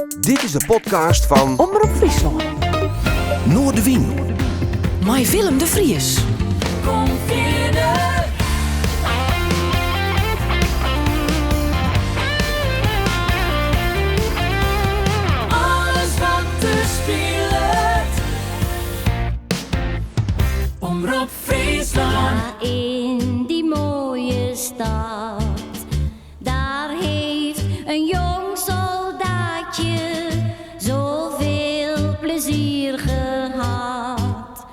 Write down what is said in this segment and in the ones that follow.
Dit is de podcast van Omroep Friesland. Noordewien. Met Willem de Vries. Kom verder. Alles wat te speelt. Omroep Friesland. In die mooie stad, daar heeft een jong soldaatje zoveel plezier gehad.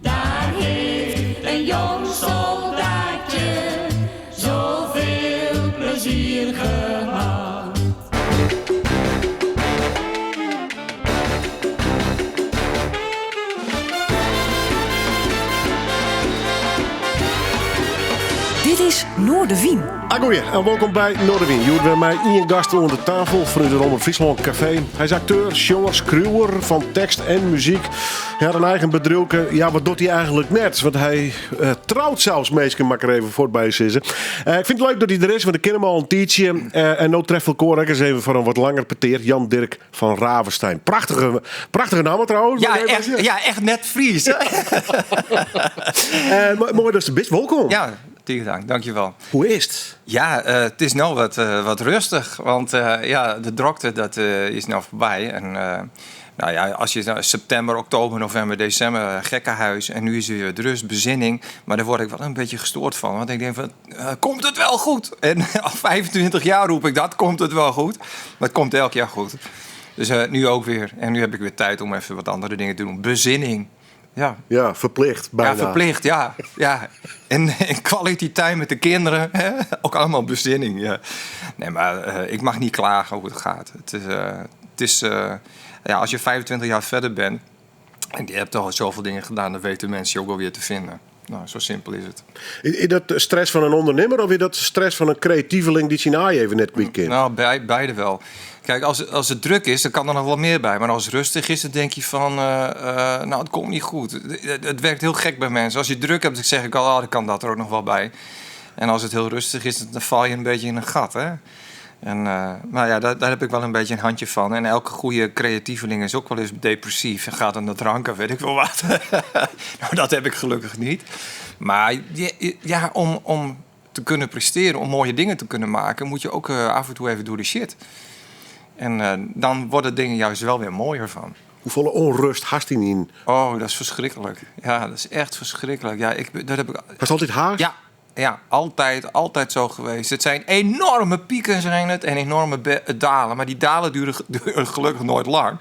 Daar heeft een jong soldaatje zoveel plezier gehad. Dit is Noordewien. Goeie, en welkom bij Noordewien. Jullie bij mij Ian Gasten onder de tafel vanuit het Omroep Friesland Café. Hij is acteur, zanger, schreeuwer van tekst en muziek. Hij had een eigen bedrijfje. Ja, wat doet hij eigenlijk net? Want hij trouwt zelfs meestal, maar ik er even voorbij zitten. Ik vind het leuk dat hij er is, want ik ken hem al een tijdje. En nu treft ik eens even voor een wat langer peteer. Jan Dirk van Ravenstein. Prachtige naam trouwens. Echt net Fries. Mooi dat je best welkom. Ja, dank, dankjewel. Hoe is het? Ja, het is nou wat rustig, want de drukte dat is nou voorbij. En als je september, oktober, november, december, gekkenhuis en nu is er de rust, bezinning. Maar daar word ik wel een beetje gestoord van, want ik denk van, komt het wel goed? En al 25 jaar roep ik dat, komt het wel goed? Maar het komt elk jaar goed. Dus nu ook weer. En nu heb ik weer tijd om even wat andere dingen te doen. Bezinning. Ja, verplicht bijna. Ja, verplicht, ja. En kwaliteit tijd met de kinderen. Hè? Ook allemaal bezinning, ja. Nee, maar ik mag niet klagen hoe het gaat. Het is als je 25 jaar verder bent en je hebt al zoveel dingen gedaan, dan weten mensen je ook wel weer te vinden. Nou, zo simpel is het. Is dat stress van een ondernemer of is dat stress van een creatieveling die zijn aai even net kwijt kent? Nou, beide wel. Kijk, als het druk is, dan kan er nog wel meer bij. Maar als het rustig is, dan denk je van, het komt niet goed. Het werkt heel gek bij mensen. Als je druk hebt, dan zeg ik al, dan kan dat er ook nog wel bij. En als het heel rustig is, dan val je een beetje in een gat, hè. En, daar heb ik wel een beetje een handje van. En elke goede creatieveling is ook wel eens depressief en gaat aan de drank of weet ik wel wat. Nou, dat heb ik gelukkig niet. Maar ja, om te kunnen presteren, om mooie dingen te kunnen maken, moet je ook af en toe even door de shit. En dan worden dingen juist wel weer mooier van. Hoeveel onrust hast hij in? Oh, dat is verschrikkelijk. Ja, dat is echt verschrikkelijk. Ja, dat heb ik. Was altijd haast? Ja, altijd zo geweest. Het zijn enorme pieken zijn het en enorme dalen. Maar die dalen duren gelukkig nooit lang.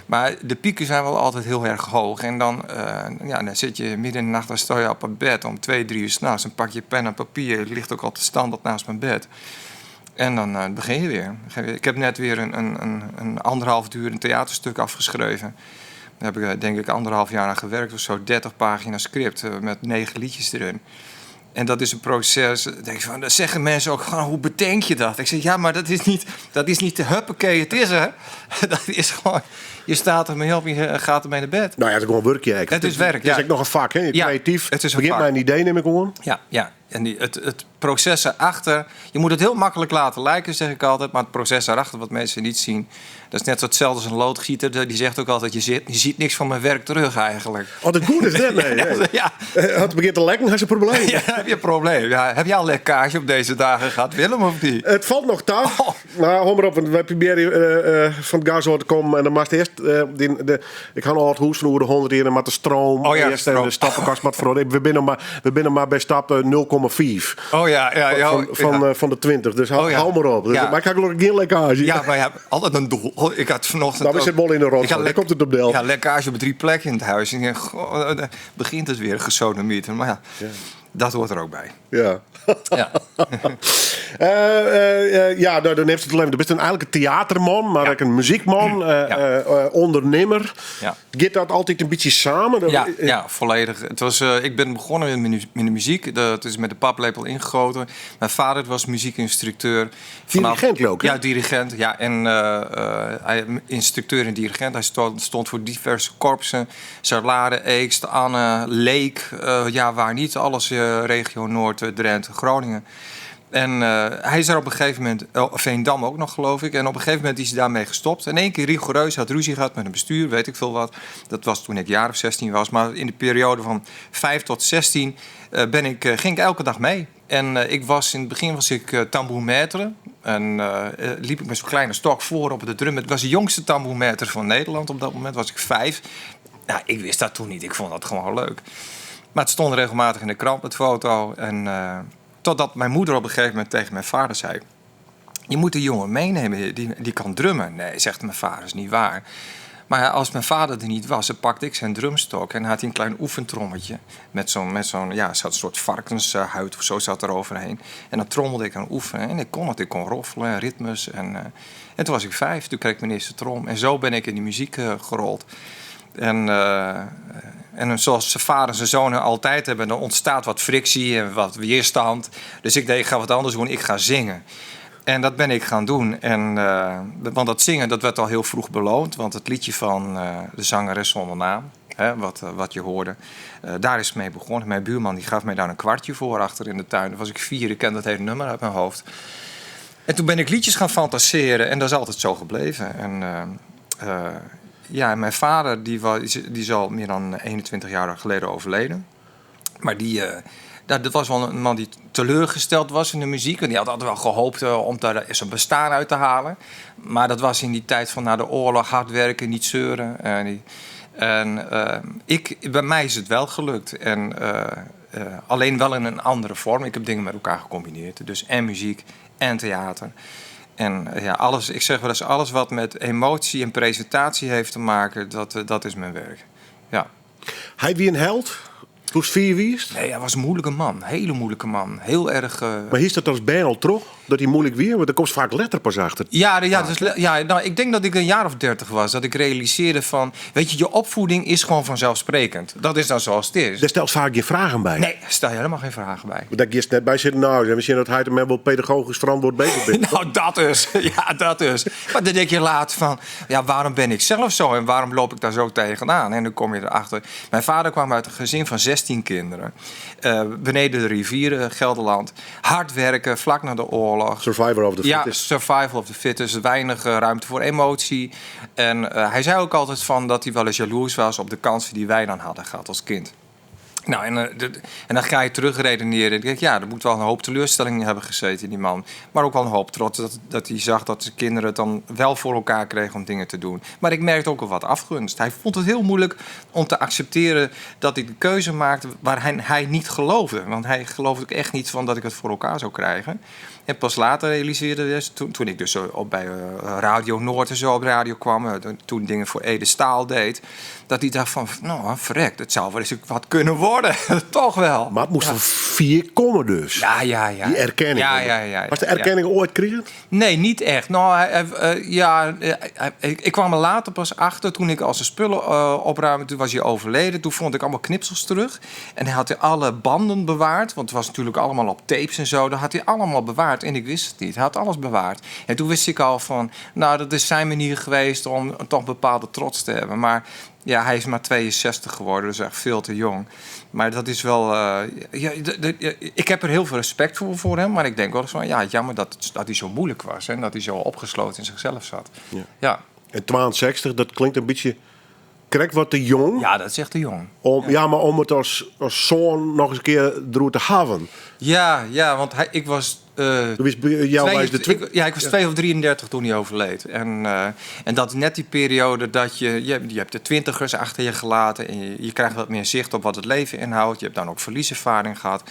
Maar de pieken zijn wel altijd heel erg hoog. En dan zit je midden in de nacht, dan sta je op een bed om 2-3 uur 's nachts. Dan pak je pen en papier. Het ligt ook altijd standaard naast mijn bed. En dan begin je weer. Ik heb net weer een 1,5 uur een theaterstuk afgeschreven. Daar heb ik denk ik 1,5 jaar aan gewerkt of zo. 30 pagina's script met 9 liedjes erin. En dat is een proces. Dan zeggen mensen ook gewoon, hoe bedenk je dat? Ik zeg, ja, maar dat is niet te huppakee, het is hè. Dat is gewoon, je staat ermee op en je gaat ermee naar bed. Nou ja, het is gewoon werk. Het is werk, Het is ook nog een vak, hè? Creatief. Het is een begint vak. met een idee, neem ik gewoon. Ja. En het proces erachter, je moet het heel makkelijk laten lijken, zeg ik altijd. Maar het proces erachter, wat mensen niet zien, dat is net zo hetzelfde als een loodgieter. Die zegt ook altijd, je ziet niks van mijn werk terug eigenlijk. Oh, dat goed is dat, nee. Ja. Als het begint te lekken, heb je een probleem. Ja, heb je een probleem. Ja, heb jij al lekkage op deze dagen gehad, Willem, of niet? Het valt nog taf. Oh. Nou, hou maar op, want wij proberen van het gas te komen. En dan mag eerst, ik ga al het hoes van hoe de 100 hier met de stroom. Oh ja, eerst stroom. en de stappenkast met voor. We binnen maar bij stap 0,5. Oh ja. Van de 20. Dus hou maar op. Ja. Maar ik heb gelukkig geen lekkage. Ja, maar je hebt altijd een doel. Ik had vanochtend. Nou, we zitten wel in de rot. Dan komt het op deel. Ja, lekkage op 3 plekken in het huis. En ik denk, goh, begint het weer gesodemieter. Maar ja, dat hoort er ook bij. Ja. Ja. Dan heeft het alleen. Je bent eigenlijk een theaterman, maar ook een muziekman, ondernemer. Ja. Gaat dat altijd een beetje samen? Ja, volledig. Het was, ik ben begonnen met de muziek. Het is met de paplepel ingegoten. Mijn vader was muziekinstructeur. Dirigent ook, hè? Ja, dirigent. Ja, en hij instructeur en dirigent. Hij stond voor diverse korpsen. Zarlade, Eekst, Anne, Leek. Waar niet. Alles regio Noord, Drenthe, Groningen. En hij is er op een gegeven moment... Veendam ook nog, geloof ik. En op een gegeven moment is hij daarmee gestopt. En 1 keer rigoureus had ruzie gehad met een bestuur, weet ik veel wat. Dat was toen ik jaar of 16 was. Maar in de periode van 5 tot 16 ging ik elke dag mee. En in het begin was ik tambourmaître. En liep ik met zo'n kleine stok voor op de drum. Het was de jongste tambourmaître van Nederland. Op dat moment was ik 5. Nou, ik wist dat toen niet. Ik vond dat gewoon leuk. Maar het stond regelmatig in de krant met foto. En totdat mijn moeder op een gegeven moment tegen mijn vader zei... Je moet die jongen meenemen, die kan drummen. Nee, zegt mijn vader, is niet waar. Maar als mijn vader er niet was, dan pakte ik zijn drumstok... en had hij een klein oefentrommetje met zo'n zat een soort varkenshuid of zo zat er overheen. En dan trommelde ik aan oefenen en ik kon roffelen, ritmes. En toen was ik 5, toen kreeg ik mijn eerste trom. En zo ben ik in die muziek gerold. En zoals zijn vader en zijn zonen altijd hebben... dan ontstaat wat frictie en wat weerstand. Dus ik dacht, ik ga wat anders doen, ik ga zingen. En dat ben ik gaan doen. Want dat zingen, dat werd al heel vroeg beloond. Want het liedje van de zangeres zonder naam, wat je hoorde... daar is het mee begonnen. Mijn buurman die gaf mij daar een kwartje voor achter in de tuin. Toen was ik 4, ik ken dat hele nummer uit mijn hoofd. En toen ben ik liedjes gaan fantaseren. En dat is altijd zo gebleven. En mijn vader die is al meer dan 21 jaar geleden overleden. Maar dat was wel een man die teleurgesteld was in de muziek. En die had altijd wel gehoopt om daar zijn bestaan uit te halen. Maar dat was in die tijd van na de oorlog, hard werken, niet zeuren. Bij mij is het wel gelukt. Alleen wel in een andere vorm. Ik heb dingen met elkaar gecombineerd. Dus en muziek en theater. En alles, ik zeg wel eens, alles wat met emotie en presentatie heeft te maken, dat is mijn werk. Ja. Hij wie een held? Toen 4 wiest? Nee, hij was een moeilijke man. Een hele moeilijke man. Heel erg... Maar hier staat als Ben al toch? Dat hij moeilijk weer? Want er komt vaak letter pas achter. Ik denk dat ik een jaar of 30 was. Dat ik realiseerde van... Weet je opvoeding is gewoon vanzelfsprekend. Dat is dan zoals het is. Daar stelt vaak geen vragen bij. Nee, daar stel je helemaal geen vragen bij. Want daar je net bij zitten. Nou, misschien dat hij er wel pedagogisch verantwoord bezig bent. Nou, dat is. Ja, dat is. Maar dan denk je later van... Ja, waarom ben ik zelf zo? En waarom loop ik daar zo tegenaan? En dan kom je erachter. Mijn vader kwam uit een gezin van 16 kinderen. Beneden de rivieren, Gelderland. Hard werken, vlak na de oorlog. Survivor of the fittest. Ja, survival of the fittest. Weinig ruimte voor emotie. En hij zei ook altijd van dat hij wel eens jaloers was op de kansen die wij dan hadden gehad als kind. Nou, en dan ga je terugredeneren. Ik denk, ja, er moet wel een hoop teleurstelling hebben gezeten in die man. Maar ook wel een hoop trots dat hij zag dat zijn kinderen het dan wel voor elkaar kregen om dingen te doen. Maar ik merkte ook wel wat afgunst. Hij vond het heel moeilijk om te accepteren dat ik de keuze maakte waar hij niet geloofde. Want hij geloofde ook echt niet van dat ik het voor elkaar zou krijgen. En pas later realiseerde ik, toen ik dus bij Radio Noord en zo op radio kwam, toen dingen voor Ede Staal deed, dat hij dacht van, nou, verrek, het zou wel eens wat kunnen worden. Toch wel. Maar het moest van 4 komen dus. Ja. Die erkenning. Ja. Was de erkenning ooit kregen? Nee, niet echt. Nou, ik kwam er later pas achter toen ik al zijn spullen opruimde. Toen was hij overleden. Toen vond ik allemaal knipsels terug. En hij had alle banden bewaard. Want het was natuurlijk allemaal op tapes en zo. Dat had hij allemaal bewaard. En ik wist het niet. Hij had alles bewaard. En toen wist ik al van, nou, dat is zijn manier geweest om toch bepaalde trots te hebben. Maar ja, hij is maar 62 geworden, dus echt veel te jong. Maar dat is wel... ik heb er heel veel respect voor hem. Maar ik denk wel eens van, ja, jammer dat hij zo moeilijk was. En dat hij zo opgesloten in zichzelf zat. Ja. En 62, dat klinkt een beetje... Krijg wat te jong. Ja, dat is echt te jong. Maar om het als zoon nog eens een keer door te hebben. Ja, want ik was... ik was 2 of 33 toen hij overleed. En dat is net die periode dat je hebt de 20ers achter je gelaten. En je krijgt wat meer zicht op wat het leven inhoudt. Je hebt dan ook verlieservaring gehad.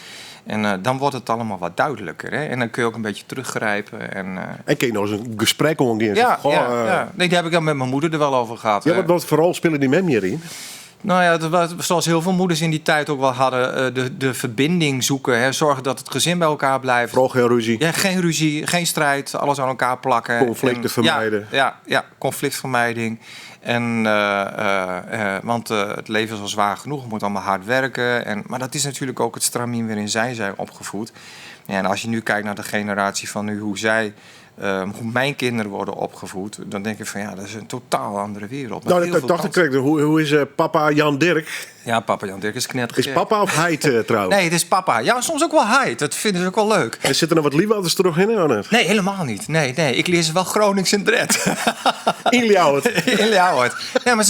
En dan wordt het allemaal wat duidelijker. Hè? En dan kun je ook een beetje teruggrijpen. En kun je nog eens een gesprek omgaan. Nee, die heb ik dan met mijn moeder er wel over gehad. Ja, wat vooral spelen die met meer in? Nou ja, zoals heel veel moeders in die tijd ook wel hadden, de verbinding zoeken. Hè, zorgen dat het gezin bij elkaar blijft. Vooral geen ruzie. Ja, geen ruzie, geen strijd, alles aan elkaar plakken. Conflicten vermijden. Ja, conflictvermijding. Want het leven is al zwaar genoeg, we moeten allemaal hard werken. Maar dat is natuurlijk ook het stramien waarin zij zijn opgevoed. Ja, en als je nu kijkt naar de generatie van nu, hoe zij hoe mijn kinderen worden opgevoed, dan denk ik van ja, dat is een totaal andere wereld. Nou, dat dacht ik. Hoe is papa Jan Dirk? Ja, papa Jan Dirk is knettergek. Is papa of heid trouwens? Nee, het is papa. Ja, soms ook wel heid. Dat vinden ze ook wel leuk. En zitten er wat liefwaarders terug in? Of niet? Nee, helemaal niet. Nee. Ik leer ze wel Gronings en Drent. In Ljouwert. In Ljouwert. Ja, maar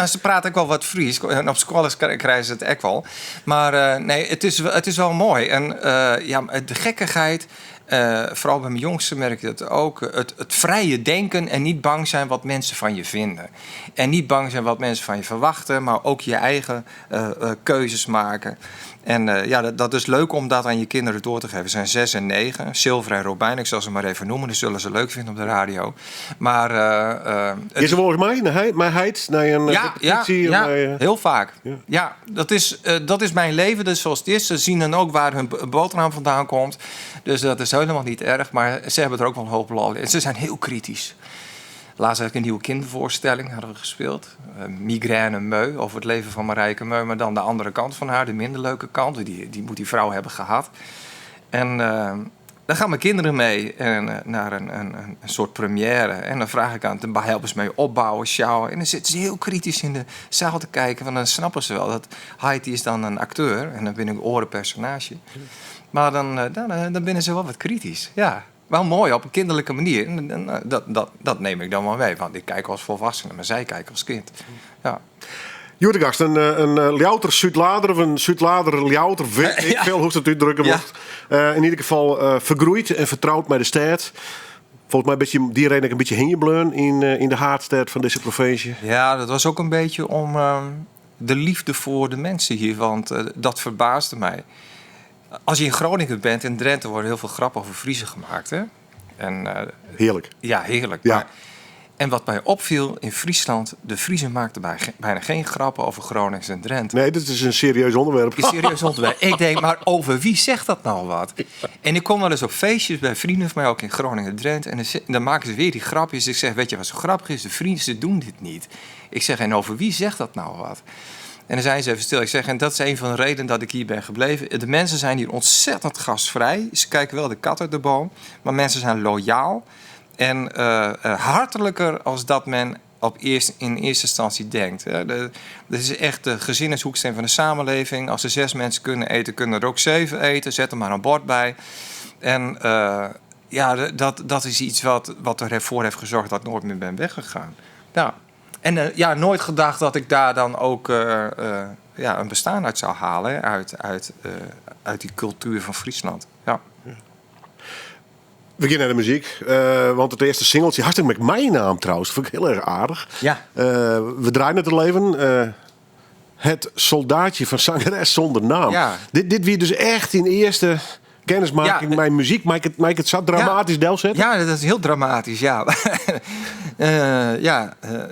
ze praten ook wel wat Fries. En op school krijgen ze het ook wel. Maar nee, het is wel mooi. En de gekkigheid... vooral bij mijn jongste merk je dat ook. Het vrije denken en niet bang zijn wat mensen van je vinden. En niet bang zijn wat mensen van je verwachten, maar ook je eigen keuzes maken. En dat is leuk om dat aan je kinderen door te geven. Ze zijn 6 en 9. Silver en Robijn, ik zal ze maar even noemen. Dat zullen ze leuk vinden op de radio. Maar... is er volgens mij naar heid? Naar een repetitie? Ja, heel vaak. Ja, dat is mijn leven. Dus zoals het is. Ze zien dan ook waar hun boterham vandaan komt. Dus dat is helemaal niet erg. Maar ze hebben er ook wel een hoop lol in. Ze zijn heel kritisch. Laatst heb ik een nieuwe kindervoorstelling hadden we gespeeld. Migraine Meu, over het leven van Marijke Meu. Maar dan de andere kant van haar, de minder leuke kant. Die moet die vrouw hebben gehad. En dan gaan mijn kinderen mee naar een soort première. En dan vraag ik aan het, dan helpen ze mee opbouwen, sjouwen. En dan zitten ze heel kritisch in de zaal te kijken. Want dan snappen ze wel dat Heidi is dan een acteur. En dan ben ik een personage. Maar dan binnen ze wel wat kritisch, ja. Wel mooi, op een kinderlijke manier. Dat neem ik dan wel mee. Want ik kijk als volwassene, maar zij kijken als kind. Ja. Joerdegast, een Ljouter Zuidlader of een Zuidlader Ljouter, weet ik veel hoe het uitdrukken wordt. In ieder geval vergroeid en vertrouwd met de stad. Volgens mij die reden ik een beetje hingebleun in de haardstad van deze provincie. Ja, dat was ook een beetje om de liefde voor de mensen hier. Want dat verbaasde mij. Als je in Groningen bent, in Drenthe worden heel veel grappen over Friezen gemaakt. Hè? En, heerlijk. Ja, heerlijk. Ja. Maar, en wat mij opviel in Friesland, de Friezen maakten bijna geen grappen over Gronings en Drenthe. Nee, dit is een serieus onderwerp. Een serieus onderwerp. Ik denk, maar over wie zegt dat nou wat? En ik kom wel eens op feestjes bij vrienden van mij, ook in Groningen en Drenthe. En dan maken ze weer die grapjes. Ik zeg, weet je wat zo grappig is? De Friesen doen dit niet. Ik zeg, en over wie zegt dat nou wat? En dan zijn ze even stil. Ik zeg, en dat is een van de redenen dat ik hier ben gebleven. De mensen zijn hier ontzettend gastvrij. Ze kijken wel de kat uit de boom. Maar mensen zijn loyaal. En hartelijker als dat men in eerste instantie denkt. Dat is echt de gezinshoeksteen van de samenleving. Als er 6 mensen kunnen eten, kunnen er ook 7 eten. Zet er maar een bord bij. En dat is iets wat ervoor heeft gezorgd dat ik nooit meer ben weggegaan. Ja. En nooit gedacht dat ik daar dan ook een bestaan uit zou halen. Uit die cultuur van Friesland. Ja. We beginnen naar de muziek. Want het eerste singeltje, hartstikke met mijn naam trouwens. Dat vind ik heel erg aardig. Ja. We draaien het leven. Het soldaatje van zangeres zonder naam. Ja. Dit wie dus echt in eerste kennismaking mijn muziek. Maak ik het zo dramatisch delzet? Ja, dat is heel dramatisch, ja.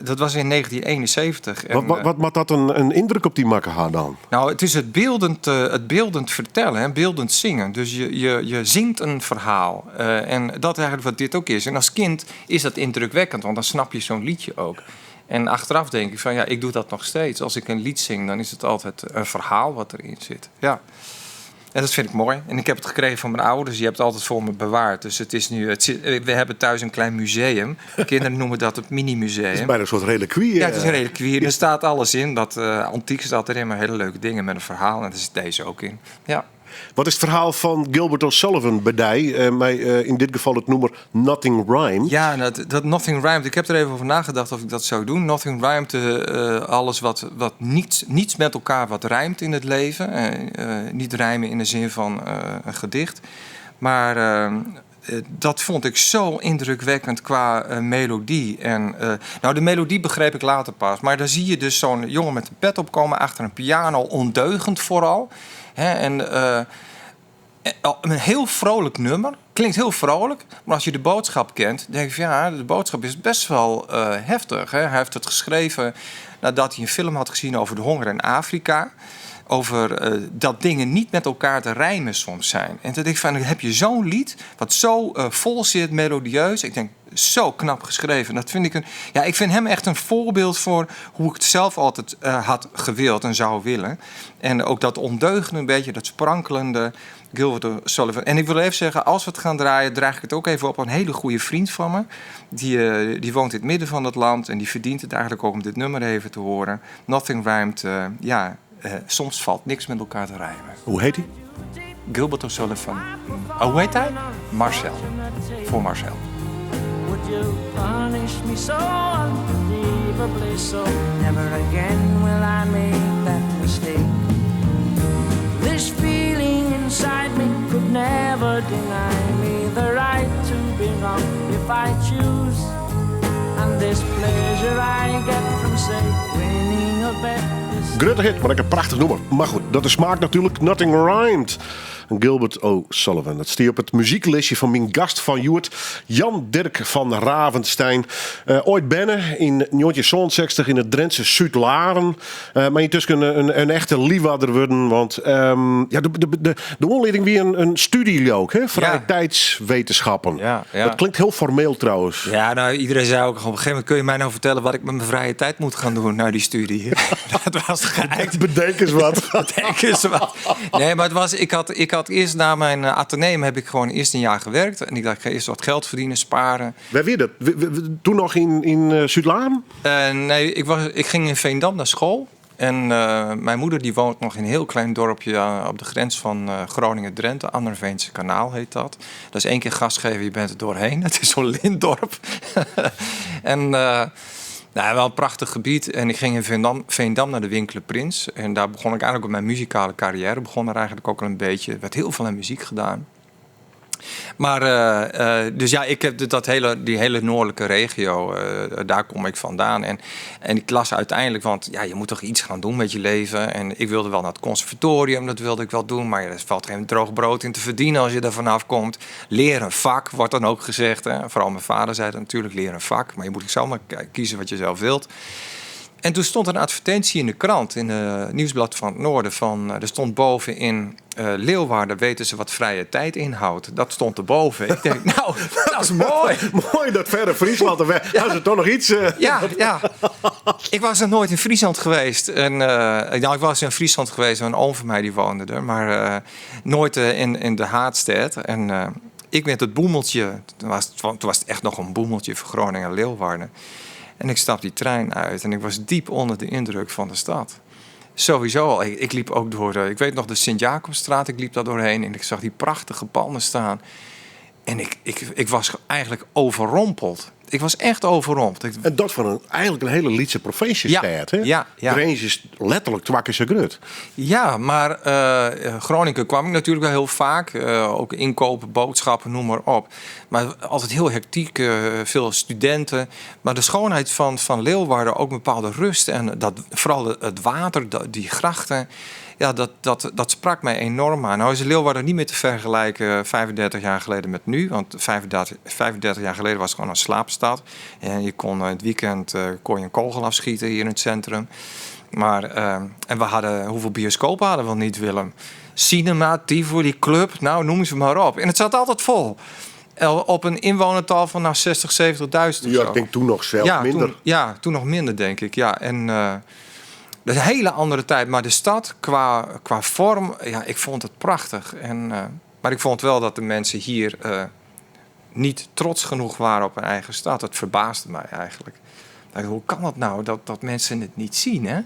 Dat was in 1971. Wat moet dat een indruk op die makker had dan? Nou, het is het beeldend vertellen, hè, beeldend zingen. Dus je zingt een verhaal. En dat is eigenlijk wat dit ook is. En als kind is dat indrukwekkend, want dan snap je zo'n liedje ook. En achteraf denk ik van, ja, ik doe dat nog steeds. Als ik een lied zing, dan is het altijd een verhaal wat erin zit. Ja. En dat vind ik mooi. En ik heb het gekregen van mijn ouders. Je hebt het altijd voor me bewaard. Dus het is nu. We hebben thuis een klein museum. De kinderen noemen dat het mini-museum. Het is bijna een soort reliquie. Ja, het is een reliquie. Er staat alles in. Dat antiek staat erin, maar hele leuke dingen met een verhaal. En daar zit deze ook in. Ja. Wat is het verhaal van Gilbert O'Sullivan bij die? In dit geval het nummer Nothing Rhymed. Ja, dat Nothing Rhymed. Ik heb er even over nagedacht of ik dat zou doen. Nothing Rhymed, alles wat niets met elkaar wat rijmt in het leven. Niet rijmen in de zin van een gedicht. Maar dat vond ik zo indrukwekkend qua melodie. En, de melodie begreep ik later pas. Maar dan zie je dus zo'n jongen met een pet opkomen achter een piano, ondeugend vooral. Een heel vrolijk nummer. Klinkt heel vrolijk. Maar als je de boodschap kent, denk je van ja, de boodschap is best wel heftig. Hè? Hij heeft het geschreven nadat hij een film had gezien over de honger in Afrika. over dat dingen niet met elkaar te rijmen soms zijn. En toen denk ik van, dan heb je zo'n lied wat zo vol zit, melodieus. Ik denk, zo knap geschreven. Dat vind ik ik vind hem echt een voorbeeld voor hoe ik het zelf altijd had gewild en zou willen. En ook dat ondeugende een beetje, dat sprankelende Gilbert O'Sullivan. En ik wil even zeggen, als we het gaan draaien, draag ik het ook even op een hele goede vriend van me. Die woont in het midden van het land en die verdient het eigenlijk ook om dit nummer even te horen. Nothing Rhymed, soms valt niks met elkaar te rijmen. Hoe heet hij? Gilbert O'Sullivan. Hoe heet hij? Marcel. Voor Marcel. Would you punish me so unbelievably so? Never again will I make that mistake. This feeling inside me could never deny me the right to be wrong if I choose. And this pleasure I get from, say, winning a bet. Grutte hit, maar ook een prachtig nummer. Maar goed, dat is smaak natuurlijk. Nothing Rhymed. Gilbert O'Sullivan. Dat stier op het muzieklistje van mijn gast van Joert, Jan Dirk van Ravenstein. Ooit binnen in 1967 in het Drentse Zuid-Laren. Maar intussen een echte liefhebber worden. Want de onleiding wie een studie ook, hè? Vrije tijdswetenschappen. Ja. Dat klinkt heel formeel trouwens. Ja, nou, iedereen zei ook op een gegeven moment, kun je mij nou vertellen wat ik met mijn vrije tijd moet gaan doen na die studie? Dat was gek. Bedenk eens wat. Bedenk eens wat. Nee, maar het was, ik had eerst na mijn ateneum heb ik gewoon eerst een jaar gewerkt. En ik dacht, ik ga eerst wat geld verdienen, sparen. Waar weer dat? Toen nog in Zuid-Laren? Nee, ik ging in Veendam naar school. En mijn moeder die woont nog in een heel klein dorpje op de grens van Groningen-Drenthe. Anderveense Kanaal heet dat. Dat is 1 keer gas geven, je bent er doorheen. Het is zo'n lintdorp. En wel een prachtig gebied. En ik ging in Veendam naar de Winkelen Prins. En daar begon ik eigenlijk op mijn muzikale carrière. Begon er eigenlijk ook al een beetje. Er werd heel veel aan muziek gedaan. Maar dus ja, ik heb die hele noordelijke regio, daar kom ik vandaan. En ik las uiteindelijk, want ja, je moet toch iets gaan doen met je leven. En ik wilde wel naar het conservatorium, dat wilde ik wel doen. Maar er valt geen droog brood in te verdienen als je er vanaf komt. Leer een vak, wordt dan ook gezegd. Hè. Vooral mijn vader zei dat natuurlijk, leer een vak. Maar je moet zelf maar kiezen wat je zelf wilt. En toen stond een advertentie in de krant, in het Nieuwsblad van het Noorden. Er stond bovenin Leeuwarden weten ze wat vrije tijd inhoudt. Dat stond erboven. Ik denk, nou, dat is mooi. Mooi dat verre Friesland. Had er toch nog iets... Ja. Ik was nog nooit in Friesland geweest. En, ik was in Friesland geweest, een oom van mij die woonde er. Maar nooit in de Haatstad. En ik met het boemeltje. Toen was het echt nog een boemeltje voor Groningen en Leeuwarden. En ik stap die trein uit en ik was diep onder de indruk van de stad. Sowieso al. Ik liep ook door ik weet nog de Sint-Jacobstraat, ik liep daar doorheen en ik zag die prachtige panden staan. En ik was eigenlijk overrompeld. Ik was echt overrompeld. En dat van eigenlijk een hele Lietse provinciestad, hè? Ja. Grijns is letterlijk twakkese grut. Ja, maar Groningen kwam ik natuurlijk wel heel vaak. Ook inkopen, boodschappen, noem maar op. Maar altijd heel hectiek, veel studenten. Maar de schoonheid van Leeuwarden, ook een bepaalde rust. En vooral het water, die grachten. Ja, dat sprak mij enorm aan. Nou is Leeuwarden niet meer te vergelijken 35 jaar geleden met nu. Want 35 jaar geleden was het gewoon een slaapstad. En je kon in het weekend kon je een kogel afschieten hier in het centrum. Maar, en we hadden, hoeveel bioscopen hadden we niet, Willem? Cinema, Tivoli, Club, nou noem ze maar op. En het zat altijd vol. Op een inwonertal van 60.000, 70.000 of zo. Ja, ik denk toen nog zelf minder. Toen nog minder, denk ik. Ja, en... dat is een hele andere tijd. Maar de stad, qua vorm, ja, ik vond het prachtig. Maar ik vond wel dat de mensen hier niet trots genoeg waren op hun eigen stad. Dat verbaasde mij eigenlijk. Hoe kan het nou dat mensen het niet zien, hè?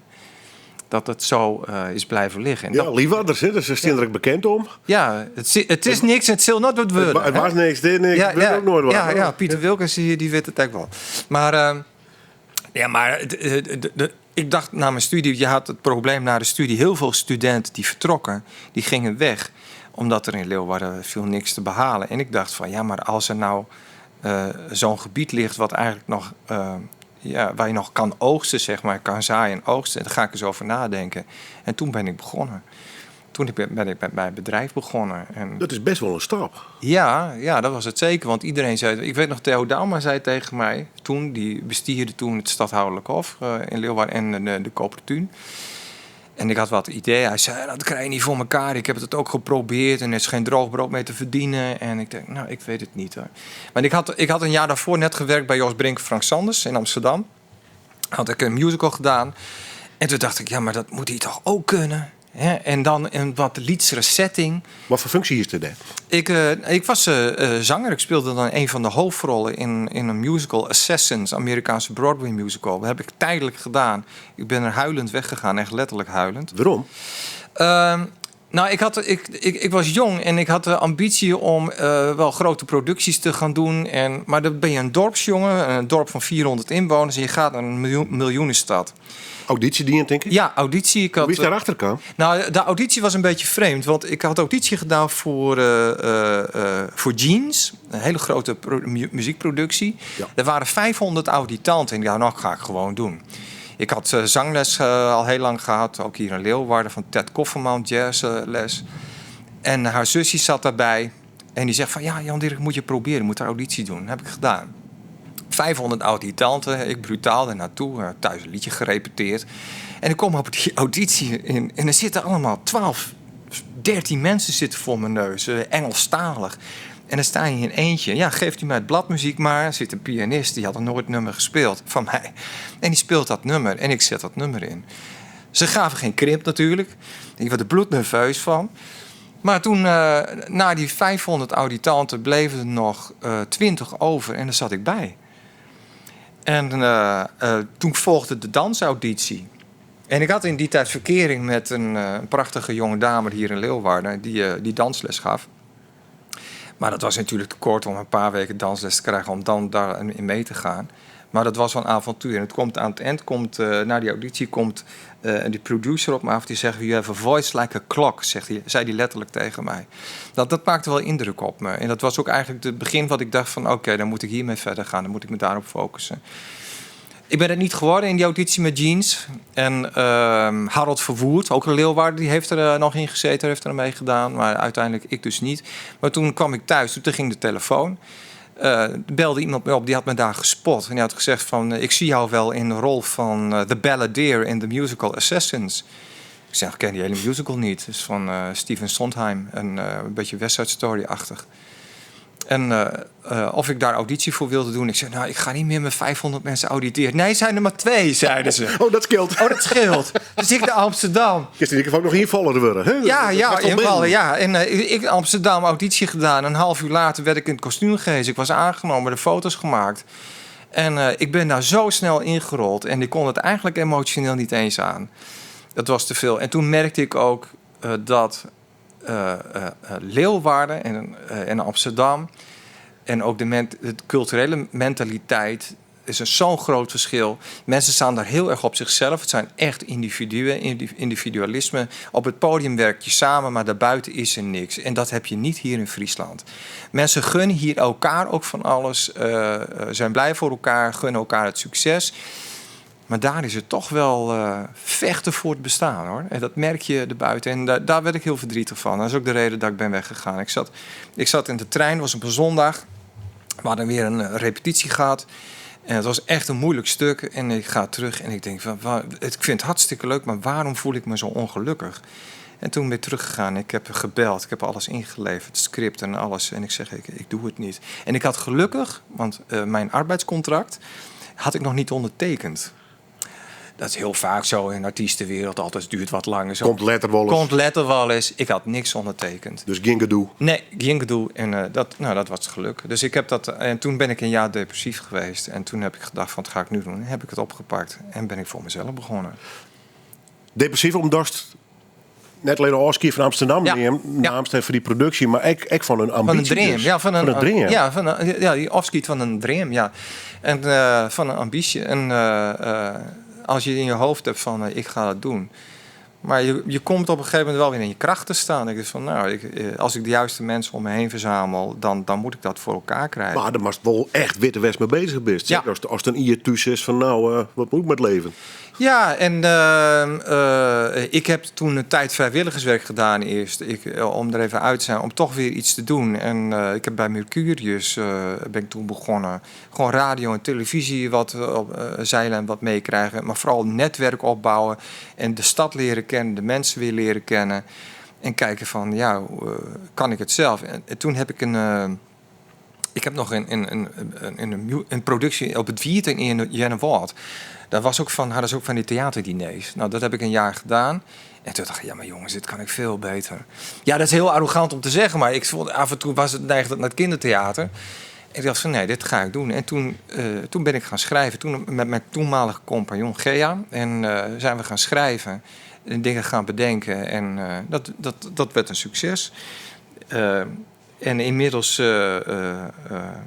Dat het zo is blijven liggen. En ja, Liefharders, daar is er bekend om. Ja, het is niks, het zal nooit wat worden. Het was niks, dit niks, het werd ook nooit wat. Ja, Pieter Wilkens, die weet het eigenlijk wel. Maar... ik dacht na mijn studie, je had het probleem na de studie. Heel veel studenten die vertrokken, die gingen weg. Omdat er in Leeuwarden viel niks te behalen. En ik dacht van, ja, maar als er nou zo'n gebied ligt wat eigenlijk nog... waar je nog kan oogsten, zeg maar, kan zaaien en oogsten. Daar ga ik eens over nadenken. En toen ben ik begonnen. Toen ben ik met mijn bedrijf begonnen. En dat is best wel een stap. Ja, dat was het zeker. Want iedereen zei... Ik weet nog, Theo Dauma zei tegen mij... die bestierde toen het stadhoudelijk hof in Leeuwarden en de Copertuin. En ik had wat ideeën. Hij zei, dat krijg je niet voor elkaar. Ik heb het ook geprobeerd en er is geen droog brood mee te verdienen. En ik denk, nou, ik weet het niet hoor. Maar ik had een jaar daarvoor net gewerkt bij Jos Brink en Frank Sanders in Amsterdam. Had ik een musical gedaan. En toen dacht ik, ja, maar dat moet hij toch ook kunnen? Hè? En dan een wat liedere setting. Wat voor functie is er? Ik was zanger. Ik speelde dan een van de hoofdrollen in een musical, Assassins, Amerikaanse Broadway musical. Dat heb ik tijdelijk gedaan. Ik ben er huilend weggegaan, echt letterlijk huilend. Waarom? Nou, ik was jong en ik had de ambitie om wel grote producties te gaan doen. Maar dan ben je een dorpsjongen, een dorp van 400 inwoners en je gaat naar een miljoenenstad. Auditie die denk ik? Ja, auditie. Wie is daarachter kwam? Nou, de auditie was een beetje vreemd. Want ik had auditie gedaan voor Jeans. Een hele grote muziekproductie. Ja. Er waren 500 auditanten. En ja, nou ga ik gewoon doen. Ik had zangles al heel lang gehad. Ook hier in Leeuwarden van Ted Kofferman, jazzles. En haar zusje zat daarbij. En die zegt van, ja, Jan Dirk, moet je proberen. Je moet een auditie doen. Dat heb ik gedaan. 500 auditanten, ik brutaal er naartoe, thuis een liedje gerepeteerd. En ik kom op die auditie in en er zitten allemaal 12, 13 mensen zitten voor mijn neus, Engelstalig. En dan sta je in eentje. Ja, geeft u mij het bladmuziek maar. Er zit een pianist, die had nog nooit nummer gespeeld van mij. En die speelt dat nummer en ik zet dat nummer in. Ze gaven geen krimp natuurlijk. Ik werd er bloednerveus van. Maar toen, na die 500 auditanten, bleven er nog 20 over en daar zat ik bij. En toen volgde de dansauditie. En ik had in die tijd verkering met een prachtige jonge dame hier in Leeuwarden die dansles gaf. Maar dat was natuurlijk te kort om een paar weken dansles te krijgen om dan daarin mee te gaan. Maar dat was wel een avontuur. En het komt aan het eind, na die auditie, komt die producer op me af. Die zegt, you have a voice like a clock, zei hij letterlijk tegen mij. Dat maakte wel indruk op me. En dat was ook eigenlijk het begin wat ik dacht van, oké, dan moet ik hiermee verder gaan. Dan moet ik me daarop focussen. Ik ben het niet geworden in die auditie met Jeans. En Harold Verwoerd, ook een Leeuwarden, die heeft er nog in gezeten, heeft er mee gedaan. Maar uiteindelijk ik dus niet. Maar toen kwam ik thuis, toen ging de telefoon. Belde iemand me op, die had me daar gespot. En die had gezegd van, ik zie jou wel in de rol van The Balladeer in de musical Assassins. Ik zeg, ik ken die hele musical niet. Het is van Stephen Sondheim, een beetje West Side Story-achtig. En of ik daar auditie voor wilde doen. Ik zei, nou, ik ga niet meer met 500 mensen auditeren. Nee, zijn er maar 2, zeiden ze. Oh, dat scheelt. Oh, dat scheelt. Dus ik naar Amsterdam. Is die ook nog invallen worden? Hè? Ja. En ik in Amsterdam auditie gedaan. Een half uur later werd ik in het kostuum gehezen. Ik was aangenomen, de foto's gemaakt. En ik ben daar zo snel ingerold. En ik kon het eigenlijk emotioneel niet eens aan. Dat was te veel. En toen merkte ik ook dat Leeuwarden en Amsterdam en ook de culturele mentaliteit is zo'n groot verschil. Mensen staan daar heel erg op zichzelf. Het zijn echt individuen, individualisme. Op het podium werk je samen, maar daarbuiten is er niks. En dat heb je niet hier in Friesland. Mensen gunnen hier elkaar ook van alles. Zijn blij voor elkaar, gunnen elkaar het succes. Maar daar is het toch wel vechten voor het bestaan, hoor. En dat merk je erbuiten. En daar werd ik heel verdrietig van. Dat is ook de reden dat ik ben weggegaan. Ik zat in de trein, het was op een zondag. We hadden weer een repetitie gehad. En het was echt een moeilijk stuk. En ik ga terug en ik denk, ik vind het hartstikke leuk, maar waarom voel ik me zo ongelukkig? En toen ben ik teruggegaan. Ik heb gebeld, ik heb alles ingeleverd, het script en alles. En ik zeg, ik doe het niet. En ik had gelukkig, want mijn arbeidscontract had ik nog niet ondertekend. Dat is heel vaak zo in de artiestenwereld. Altijd duurt wat langer. Zo. Komt letter wel eens. Ik had niks ondertekend. Dus geen gedoe? Nee, geen gedoe. En dat was geluk. Dus ik heb dat. En toen ben ik een jaar depressief geweest. En toen heb ik gedacht van, wat ga ik nu doen? En heb ik het opgepakt. En ben ik voor mezelf begonnen. Depressief omdat net alleen Oski van Amsterdam naamst voor die productie, maar ik van een ambitie. Van een dream. Dus. Ja, van een dream. Ja, die afschiet van een dream. Ja. En van een ambitie. En als je in je hoofd hebt van ik ga dat doen. Maar je komt op een gegeven moment wel weer in je kracht te staan. Ik denk van, als ik de juiste mensen om me heen verzamel, dan moet ik dat voor elkaar krijgen. Maar daar was wel echt witte west mee bezig best. Ja. Als het een IE thuis is van wat moet ik met leven? Ja, en ik heb toen een tijd vrijwilligerswerk gedaan eerst. Om er even uit te zijn, om toch weer iets te doen. En ik heb bij Mercurius ben ik toen begonnen. Gewoon radio en televisie wat op zeilen en wat meekrijgen. Maar vooral netwerk opbouwen. En de stad leren kennen, de mensen weer leren kennen. En kijken van, ja, kan ik het zelf? En toen heb ik ik heb nog een productie op het Wiert in Jennewoord. Hadden ze ook van die theaterdiners. Nou, dat heb ik een jaar gedaan. En toen dacht ik, ja, maar jongens, dit kan ik veel beter. Ja, dat is heel arrogant om te zeggen, maar ik vond af en toe was het neigend naar het kindertheater. En ik dacht van, nee, dit ga ik doen. En toen ben ik gaan schrijven. Toen met mijn toenmalige compagnon Gea. En zijn we gaan schrijven. En dingen gaan bedenken. En dat werd een succes. En inmiddels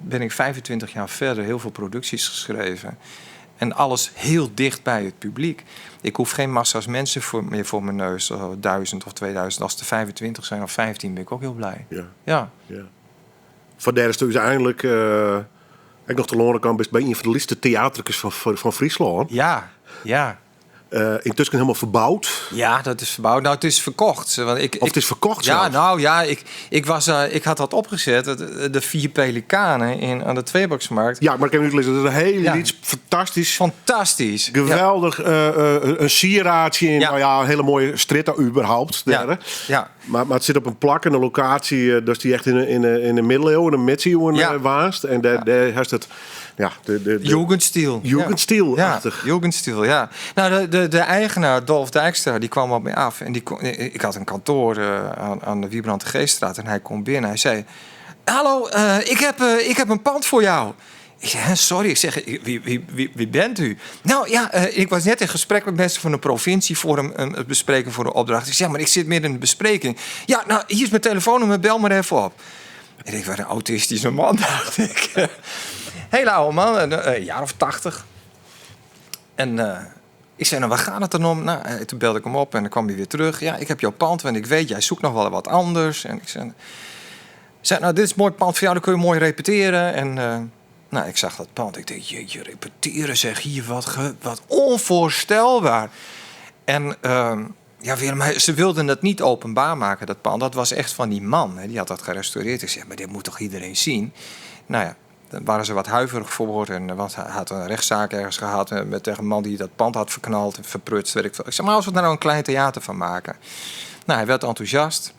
ben ik 25 jaar verder, heel veel producties geschreven. En alles heel dicht bij het publiek. Ik hoef geen massa's mensen meer voor mijn neus. 1000 of 2000. Als er 25 zijn of 15 ben ik ook heel blij. Ja. Van derde stuk is eigenlijk... ik nog te loren kan best bij een van de liefste theatertjes van Friesland. Ja. Intussen helemaal verbouwd. Ja, dat is verbouwd. Nou, het is verkocht. Want het is verkocht ja, zelfs? Nou ja, ik had dat opgezet. De 4 pelikanen aan de Tweebaksmarkt. Ja, maar ik heb nu gelezen. Dat is een hele iets fantastisch. Fantastisch. Geweldig. Een sieraadje in. Ja. Nou ja, een hele mooie stritter überhaupt. Ja. Maar het zit op een plak en een locatie. Dus die echt in de middeleeuwen, een middeleeuwen waast. En daar heeft het... Ja, de Jugendstil. Jugendstil-achtig. Ja, Jugendstil, ja. Nou, de eigenaar, Dolf Dijkstra, die kwam op mij af. En ik had een kantoor aan de Wiebrand de Geeststraat. En hij komt binnen. Hij zei, hallo, ik heb een pand voor jou. Ik zei, sorry. Ik zeg, wie bent u? Nou ja, ik was net in gesprek met mensen van de provincie voor een bespreking voor de opdracht. Ik zeg, maar ik zit midden in de bespreking. Ja, nou, hier is mijn telefoonnummer, bel maar even op. En ik was een autistische man, dacht ik. Hele oude man, een jaar of 80. En ik zei, nou, waar gaat het dan om? Nou, toen belde ik hem op en dan kwam hij weer terug. Ja, ik heb jouw pand en ik weet, jij zoekt nog wel wat anders. En ik zei nou, dit is een mooi pand voor jou, dan kun je mooi repeteren. En nou, ik zag dat pand. Ik denk, jeetje, repeteren zeg, hier wat onvoorstelbaar. En ja, Willem, ze wilden het niet openbaar maken, dat pand. Dat was echt van die man, hè, die had dat gerestaureerd. Ik zeg, maar dit moet toch iedereen zien? Nou ja. Daar waren ze wat huiverig voor. En hij had een rechtszaak ergens gehad tegen een man die dat pand had verknald en verprutst. Ik zeg, maar als we er nou een klein theater van maken. Nou, hij werd enthousiast.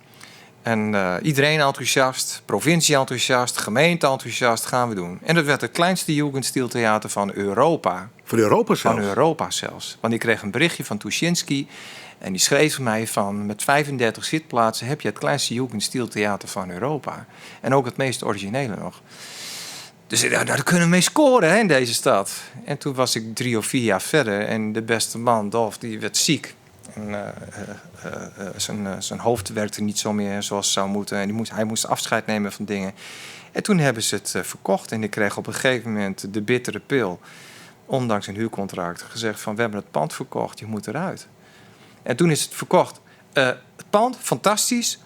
En iedereen enthousiast. Provincie enthousiast. Gemeente enthousiast. Gaan we doen. En dat werd het kleinste Jugendstiltheater van Europa. Van Europa zelfs? Van Europa zelfs. Want ik kreeg een berichtje van Tuschinski. En die schreef mij van, met 35 zitplaatsen heb je het kleinste Jugendstiltheater van Europa. En ook het meest originele nog. Dus ik dacht, nou, daar kunnen we mee scoren, hè, in deze stad. En toen was ik 3 of 4 jaar verder. En de beste man, Dolf, die werd ziek. En zijn hoofd werkte niet zo meer zoals het zou moeten. En hij moest afscheid nemen van dingen. En toen hebben ze het verkocht. En ik kreeg op een gegeven moment de bittere pil. Ondanks een huurcontract. Gezegd van, we hebben het pand verkocht. Je moet eruit. En toen is het verkocht. Het pand, fantastisch.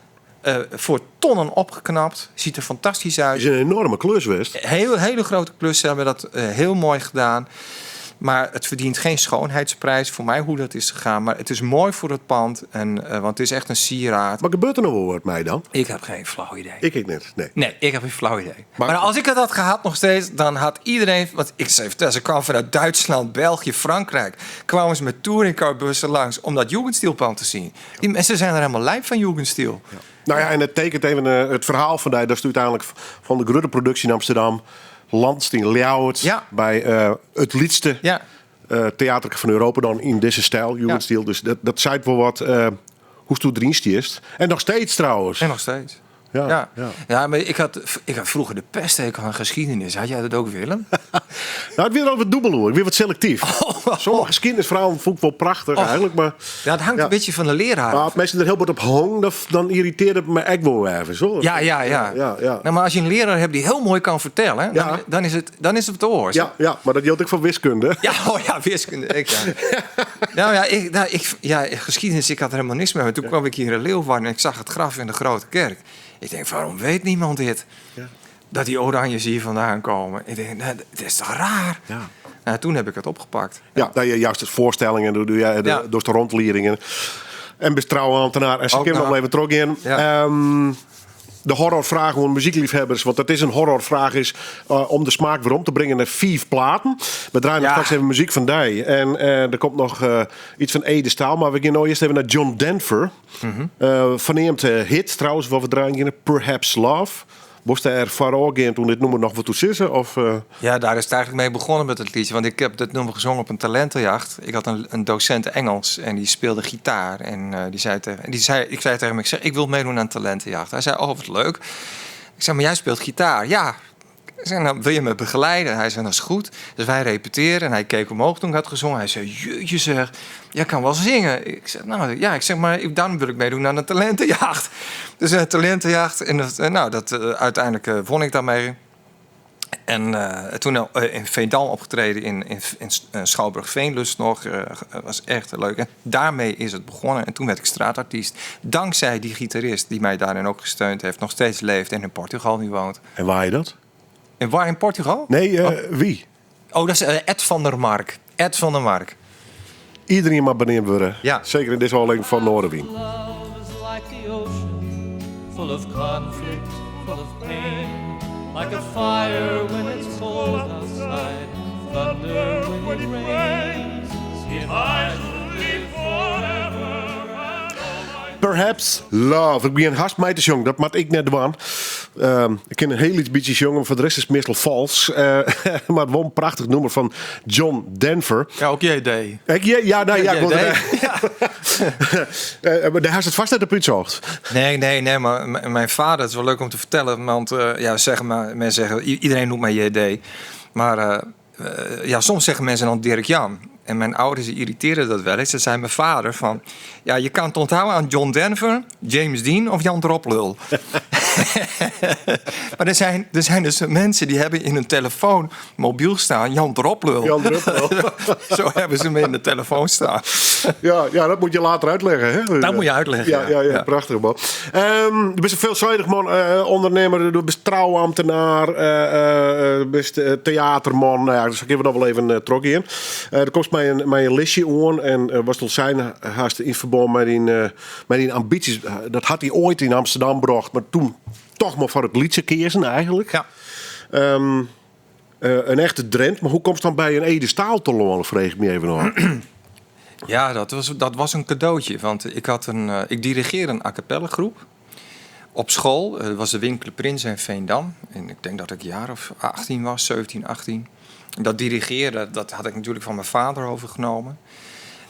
Voor tonnen opgeknapt. Ziet er fantastisch uit. Het is een enorme klus, West. Hele grote klus. Ze hebben dat heel mooi gedaan. Maar het verdient geen schoonheidsprijs voor mij hoe dat is gegaan. Maar het is mooi voor het pand. Want het is echt een sieraad. Maar gebeurt er nog wel wat mij dan? Ik heb geen flauw idee. Ik niet, nee. Nee, ik heb geen flauw idee. Maar als ik het had gehad nog steeds, dan had iedereen... Want ik zei, ze kwamen vanuit Duitsland, België, Frankrijk. Kwamen ze met touringcarbussen langs om dat Jugendstilpand te zien. Die mensen zijn er helemaal lijp van Jugendstil. Ja. Nou ja, en het tekent even het verhaal van dat is uiteindelijk van de Grudde productie in Amsterdam. Landstien Ljouwert bij het liedste theater van Europa dan in deze stijl, Jugendstil. Ja. Dus dat zei wel wat hoe het erin is. En nog steeds trouwens. En nog steeds. Ja, maar ik had vroeger de pesthekel aan geschiedenis. Had jij dat ook, Willem? Nou, ik wil over dubbel hoor. Ik wil wat selectief. Sommige geschiedenisverhalen vond ik wel prachtig eigenlijk. Maar, ja, het hangt een beetje van de leraar. Maar als mensen er heel wat op hangen, dan irriteerde het me echt wel even. Zo. Ja. Nou, maar als je een leraar hebt die heel mooi kan vertellen, dan is het te hoor. Ja, maar dat geldt ook voor wiskunde. Ja, wiskunde. Geschiedenis, ik had er helemaal niks mee. Maar toen kwam ik hier in Leeuwarden en ik zag het graf in de Grote Kerk. Ik denk, waarom weet niemand dit? Ja. Dat die oranjes hier vandaan komen. Ik denk, het is toch raar? Ja. Nou, toen heb ik het opgepakt. Ja, dat je juist het voorstellingen doe je door de rondleidingen. En bestrouwen ambtenaar. En ze Ook kunnen nog nou. even terug in. Ja. De horrorvraag voor muziekliefhebbers. Want het is een horrorvraag is om de smaak weer om te brengen naar 5 platen. We draaien nog straks even muziek van die. En er komt nog iets van Ede Staal. Maar we gaan nou eerst even naar John Denver. Verneemt hit trouwens. Wat we draaien. Perhaps Love. Was er vooral toen dit nummer nog wat toe zissen? Of, Ja, daar is het eigenlijk mee begonnen met het liedje. Want ik heb dat nummer gezongen op een talentenjacht. Ik had een docent Engels en die speelde gitaar. En ik zei tegen hem, ik wil meedoen aan een talentenjacht. Hij zei, oh wat leuk. Ik zei, maar jij speelt gitaar. Ja. Ik zei, nou, wil je me begeleiden? Hij zei, dat is goed. Dus wij repeteren en hij keek omhoog toen ik had gezongen. Hij zei, jeetje zeg, jij kan wel zingen. Ik zei, nou ja, maar dan wil ik meedoen aan een talentenjacht. Dus een talentenjacht. En uiteindelijk won ik daarmee. En toen in Veendam opgetreden in Schouwburg-Veenlust nog. Was echt leuk. En daarmee is het begonnen. En toen werd ik straatartiest. Dankzij die gitarist die mij daarin ook gesteund heeft. Nog steeds leeft en in Portugal nu woont. en waar je dat? En waar in Portugal? Nee, wie? Oh, dat is Ed van der Mark. Ed van der Mark. Iedereen maar benieuwd worden. Ja. Zeker in deze aflevering van Noorderwien. Love is like the ocean, full of conflict, full of pain. Like a fire when it's cold outside, thunder when it rains. If I should live forever, Perhaps Love. Ik ben een hast mij te jong, dat moet ik net doen. Ik ken een heel iets beetje jongen, maar voor de rest is het meestal vals. Maar het was een prachtig nummer van John Denver. Ja, ook jij idee. Ja, Ja, maar daar has het vast uit de puntzocht. Nee, maar mijn vader, het is wel leuk om te vertellen. Want mensen zeggen, iedereen noemt mij JD. Maar soms zeggen mensen dan Dirk Jan. En mijn ouders irriteren dat wel eens. Dat zei mijn vader van... Ja, je kan het onthouden aan John Denver, James Dean of Jan Droplul. Maar er zijn dus mensen die hebben in hun telefoon mobiel staan Jan Droplul. Jan Droplul. Zo hebben ze me in de telefoon staan. Ja, dat moet je later uitleggen. Hè? Dat moet je uitleggen. Ja, prachtig man. Je bent een veelzijdig man, ondernemer, je bent trouwambtenaar, je bent theaterman. Nou ja, dus ik heb er nog wel even trok in. Er komt mij een listje aan en was het zijn haast in verband met die ambities. Dat had hij ooit in Amsterdam gebracht, maar toen toch maar voor het liedje kiezen eigenlijk. Ja. Een echte Drent, maar hoe komt het dan bij een Ede Staal te lonen, vreeg ik me even af. Ja, dat was een cadeautje. Want ik dirigeerde een a cappella groep op school. Dat was de Winkele Prins in Veendam. En ik denk dat ik een jaar of 18 was, 17, 18. Dat dirigeren, dat had ik natuurlijk van mijn vader overgenomen.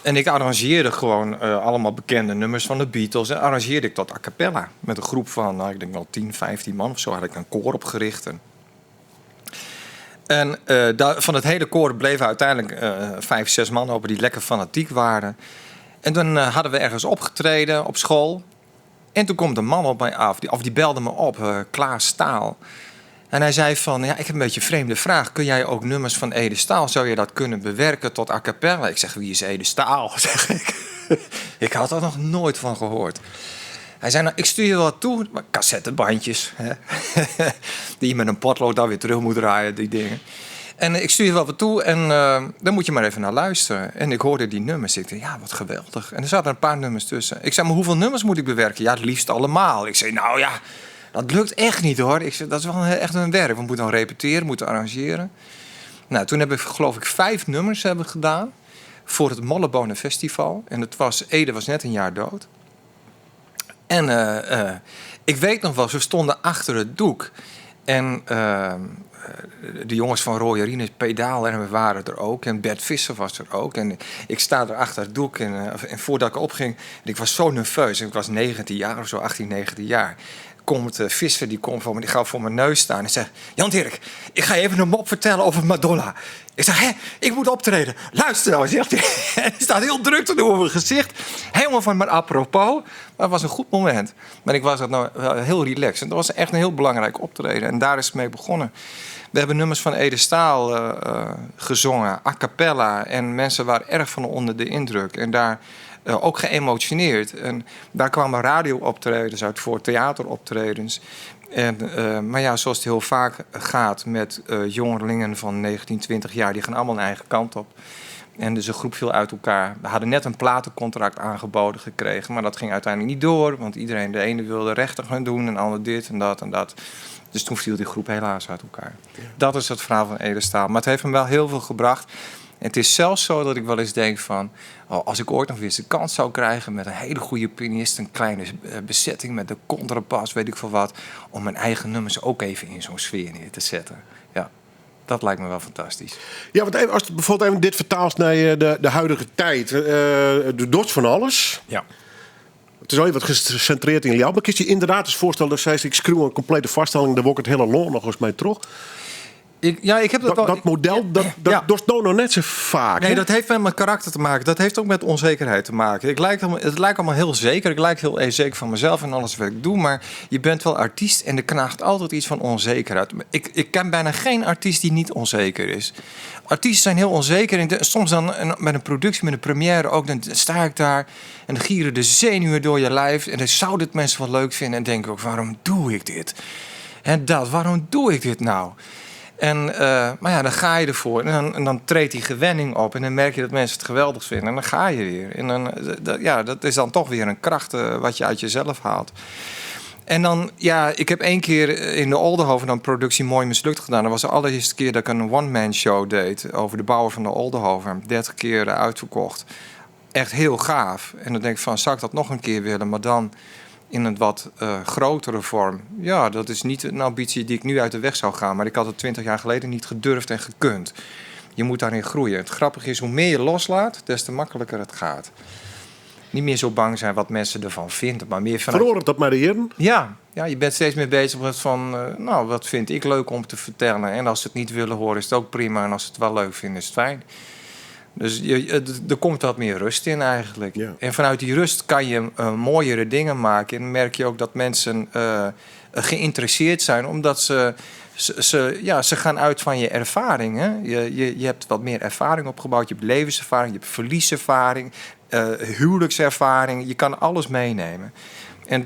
En ik arrangeerde gewoon allemaal bekende nummers van de Beatles. En arrangeerde ik tot a cappella. Met een groep van, ik denk wel 10, 15 man of zo. Had ik een koor opgericht. En van het hele koor bleven uiteindelijk 5, 6 man over die lekker fanatiek waren. En dan hadden we ergens opgetreden op school. En toen komt een man op mij af, die belde me op, Klaas Staal. En hij zei van, ja, ik heb een beetje een vreemde vraag. Kun jij ook nummers van Ede Staal, zou je dat kunnen bewerken tot a cappella? Ik zeg, wie is Ede Staal? Zeg ik. Ik had er nog nooit van gehoord. Hij zei, nou, ik stuur je wat toe. Cassettebandjes. Hè? Die je met een potlood dan weer terug moet draaien, die dingen. En ik stuur je wel wat toe en dan moet je maar even naar luisteren. En ik hoorde die nummers. Ik dacht, ja, wat geweldig. En er zaten een paar nummers tussen. Ik zei, maar hoeveel nummers moet ik bewerken? Ja, het liefst allemaal. Ik zei, nou ja, dat lukt echt niet hoor. Ik zei, dat is wel echt een werk. We moeten dan repeteren, moeten arrangeren. Nou, toen heb ik, geloof ik, 5 nummers hebben gedaan. Voor het Mollebonen Festival. En Ede was net een jaar dood. En ik weet nog wel, ze stonden achter het doek. En de jongens van Royerine Pedaal en we waren er ook. En Bert Visser was er ook. En ik sta er achter het doek. En voordat ik opging, ik was zo nerveus. Ik was 19 jaar of zo, 18, 19 jaar. Komt Visser, die gaat voor mijn neus staan en zegt... Jan Dirk, ik ga even een mop vertellen over Madonna. Ik zeg, ik moet optreden. Luister nou, zegt hij. Hij staat heel druk te doen over mijn gezicht. Helemaal van mijn apropos. Maar het was een goed moment. Maar ik was wel heel relaxed. En dat was echt een heel belangrijk optreden. En daar is het mee begonnen. We hebben nummers van Ede Staal gezongen, a cappella. En mensen waren erg van onder de indruk. En daar... ook geëmotioneerd. En daar kwamen radiooptredens uit voor, theateroptredens. Maar ja, zoals het heel vaak gaat met jongelingen van 19, 20 jaar... die gaan allemaal een eigen kant op. En dus een groep viel uit elkaar. We hadden net een platencontract aangeboden gekregen... maar dat ging uiteindelijk niet door. Want iedereen, de ene wilde rechter gaan doen... en de ander dit en dat en dat. Dus toen viel die groep helaas uit elkaar. Dat is het verhaal van Ede Staal. Maar het heeft hem wel heel veel gebracht... En het is zelfs zo dat ik wel eens denk van... als ik ooit nog weer eens de kans zou krijgen... met een hele goede pianist, een kleine bezetting... met de contrabas, weet ik veel wat... om mijn eigen nummers ook even in zo'n sfeer neer te zetten. Ja, dat lijkt me wel fantastisch. Ja, want even, als je bijvoorbeeld even dit vertaalt naar de huidige tijd... de doet van alles... Ja. Het is al even wat gecentreerd in jou. Maar kun je inderdaad eens voorstellen... dat zij ik schreeuw een complete vaststelling... dan wordt het hele land nog eens mee terug... Ik heb dat model, dat doet nog net zo vaak. Nee, hè? dat heeft met mijn karakter te maken. Dat heeft ook met onzekerheid te maken. Het lijkt allemaal heel zeker. Ik lijk heel zeker van mezelf en alles wat ik doe. Maar je bent wel artiest en er knaagt altijd iets van onzekerheid. Ik ken bijna geen artiest die niet onzeker is. Artiesten zijn heel onzeker. En soms dan met een productie, met een première ook. Dan sta ik daar en dan gieren de zenuwen door je lijf. En dan zou dit mensen wel leuk vinden. En denk ik ook, waarom doe ik dit? En waarom doe ik dit nou? Maar ja, dan ga je ervoor en dan treedt die gewenning op... en dan merk je dat mensen het geweldig vinden en dan ga je weer. En dan, dat is dan toch weer een kracht wat je uit jezelf haalt. En dan, ja, ik heb 1 keer in de Oldenhoven een productie Mooi Mislukt gedaan. Dat was de allereerste keer dat ik een one-man show deed... over de bouwer van de Oldenhoven. 30 keer uitverkocht. Echt heel gaaf. En dan denk ik van, zou ik dat nog een keer willen, maar dan... in een wat grotere vorm. Ja, dat is niet een ambitie die ik nu uit de weg zou gaan. Maar ik had het 20 jaar geleden niet gedurfd en gekund. Je moet daarin groeien. Het grappige is, hoe meer je loslaat, des te makkelijker het gaat. Niet meer zo bang zijn wat mensen ervan vinden. Maar meer vanuit... Verhoor dat maar de heren? Ja, je bent steeds meer bezig met van... wat vind ik leuk om te vertellen. En als ze het niet willen horen, is het ook prima. En als ze het wel leuk vinden, is het fijn. Dus er komt wat meer rust in eigenlijk. Ja. En vanuit die rust kan je mooiere dingen maken. En dan merk je ook dat mensen geïnteresseerd zijn. Omdat ze gaan uit van je ervaring. Hè? Je hebt wat meer ervaring opgebouwd. Je hebt levenservaring, je hebt verlieservaring, huwelijkservaring. Je kan alles meenemen. En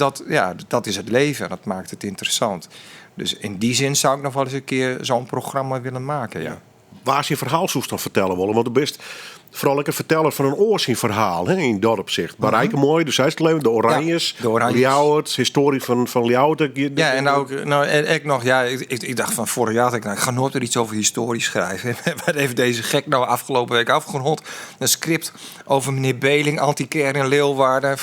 dat is het leven en dat maakt het interessant. Dus in die zin zou ik nog wel eens een keer zo'n programma willen maken, ja. Waar is je verhaalsoes dan vertellen willen? Want de best vooral een verteller van een oorzienverhaal in dat opzicht. Maar Rijkenmooi, de Zeistleven, de Oranjes, Ljouwert, historie van Ljouwert. Ja, en ook ik nog, ja, ik dacht van vorig jaar, ik ga nooit er iets over historie schrijven. Wat heeft deze gek nou afgelopen week afgerond? Een script over meneer Beling, antiquair in Leeuwarden,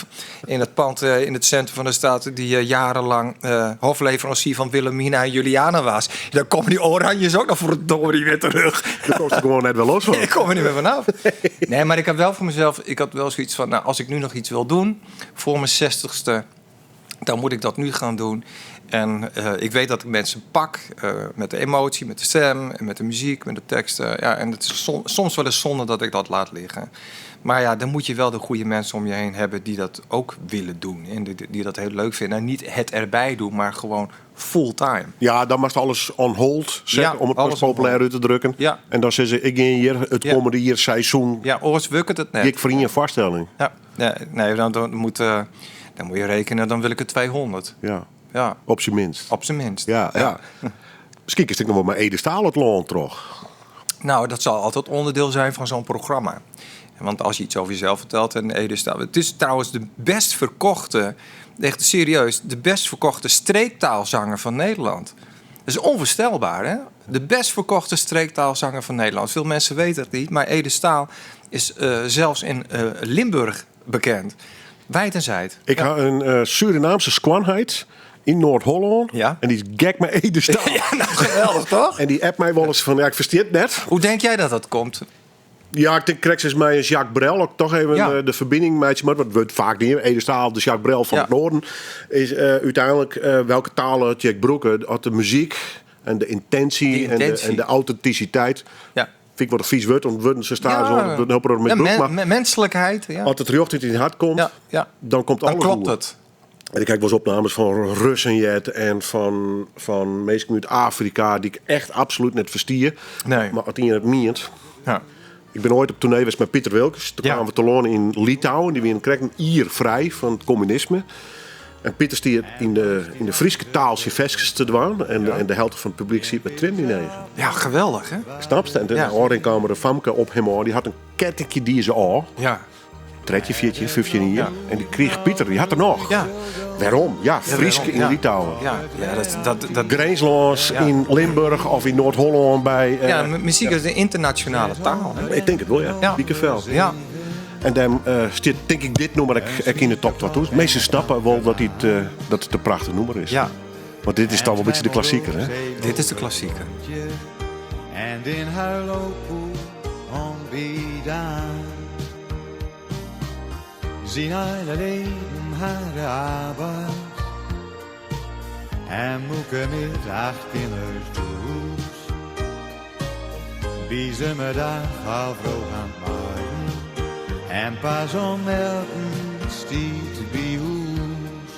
in het pand in het centrum van de stad, die jarenlang hofleverancier van Wilhelmina en Juliana was. Dan komen die Oranjes ook nog voor het dorie weer terug. Daar kost ik gewoon net wel los van. Ik kom er niet meer vanaf. Nee, maar ik heb wel voor mezelf... Ik had wel zoiets van... als ik nu nog iets wil doen... voor mijn 60ste... dan moet ik dat nu gaan doen. En ik weet dat ik mensen pak... met de emotie, met de stem... en met de muziek, met de teksten. Ja, en het is soms wel eens zonde dat ik dat laat liggen. Maar ja, dan moet je wel de goede mensen om je heen hebben... die dat ook willen doen. En die dat heel leuk vinden. En niet het erbij doen, maar gewoon fulltime. Ja, dan mag alles on hold zetten... om het pas populair uit te drukken. Ja. En dan zeggen ze, ik ga hier het komende jaar seizoen... Ja, oors wukt het net. Ik verdien een vaststelling. Ja. Nee, dan moet je rekenen, dan wil ik het 200. Ja. Op zijn minst. Op zijn minst. Ja. Misschien is het nog wel maar Ede Staal het land toch? Nou, dat zal altijd onderdeel zijn van zo'n programma. Want als je iets over jezelf vertelt en Ede Staal... Het is trouwens de best verkochte, echt serieus... de best verkochte streektaalzanger van Nederland. Dat is onvoorstelbaar, hè? De best verkochte streektaalzanger van Nederland. Veel mensen weten het niet, maar Ede Staal is zelfs in Limburg bekend. Wijd en zijd. Ik had een Surinaamse skwanheid in Noord-Holland. Ja. En die is gek met Ede Staal. Ja, nou geweldig, toch? En die app mij wel eens van, ik versteer het net. Hoe denk jij dat dat komt? Ja, ik denk, krijg is mij Jacques Brel ook toch even de verbinding met je. Maar wat we vaak niet Ede Staal, de Jacques Brel van het Noorden, is uiteindelijk welke talen Jack Broeke, de muziek en de intentie. En de authenticiteit. Ja. Vind ik wat een vies woord, want ze staan zo met broek. Maar menselijkheid. Ja. Als het riocht in het hart komt, dan komt alles klopt goed. Het. En ik kijk wel eens opnames van Russenjet en van mensen uit Afrika die ik echt absoluut net verstier. Nee. Maar als je het meent. Ja. Ik ben ooit op tournee geweest met Pieter Wilkes. Toen kwamen we te lonen in Litouwen. Die weer een ier vrij van het communisme. En Pieter stiert in de Frieske taal zijn vestjes te doen. En de helft van het publiek ziet met trim die negen. Ja, geweldig, hè? Snap je? En de oorringkamer Famke op hem hoor, die had een kettingje die ze al. Ja. 3, 4, 5 jaar. Ja. En die kreeg Pieter, die had er nog. Ja. Waarom? Ja, Frieske in Litouwen. Ja, dat Grenslands in Limburg of in Noord-Holland bij... muziek is een internationale taal. Hè? Ik denk het wel, ja. Ja. Biekenvel. Ja. En dan zit denk ik dit nummer ook in de top 20. De meesten snappen wel dat het een prachtig nummer is. Ja. Want dit is dan wel een beetje de klassieker, hè? Dit is de klassieker. En in Huilopoel onbedaan. Zien alle leven haar arbeid. En moeke met 8 kinders doos. Wie ze me dag al vroeg aan het maaien. En pas om melken stiet bij ons.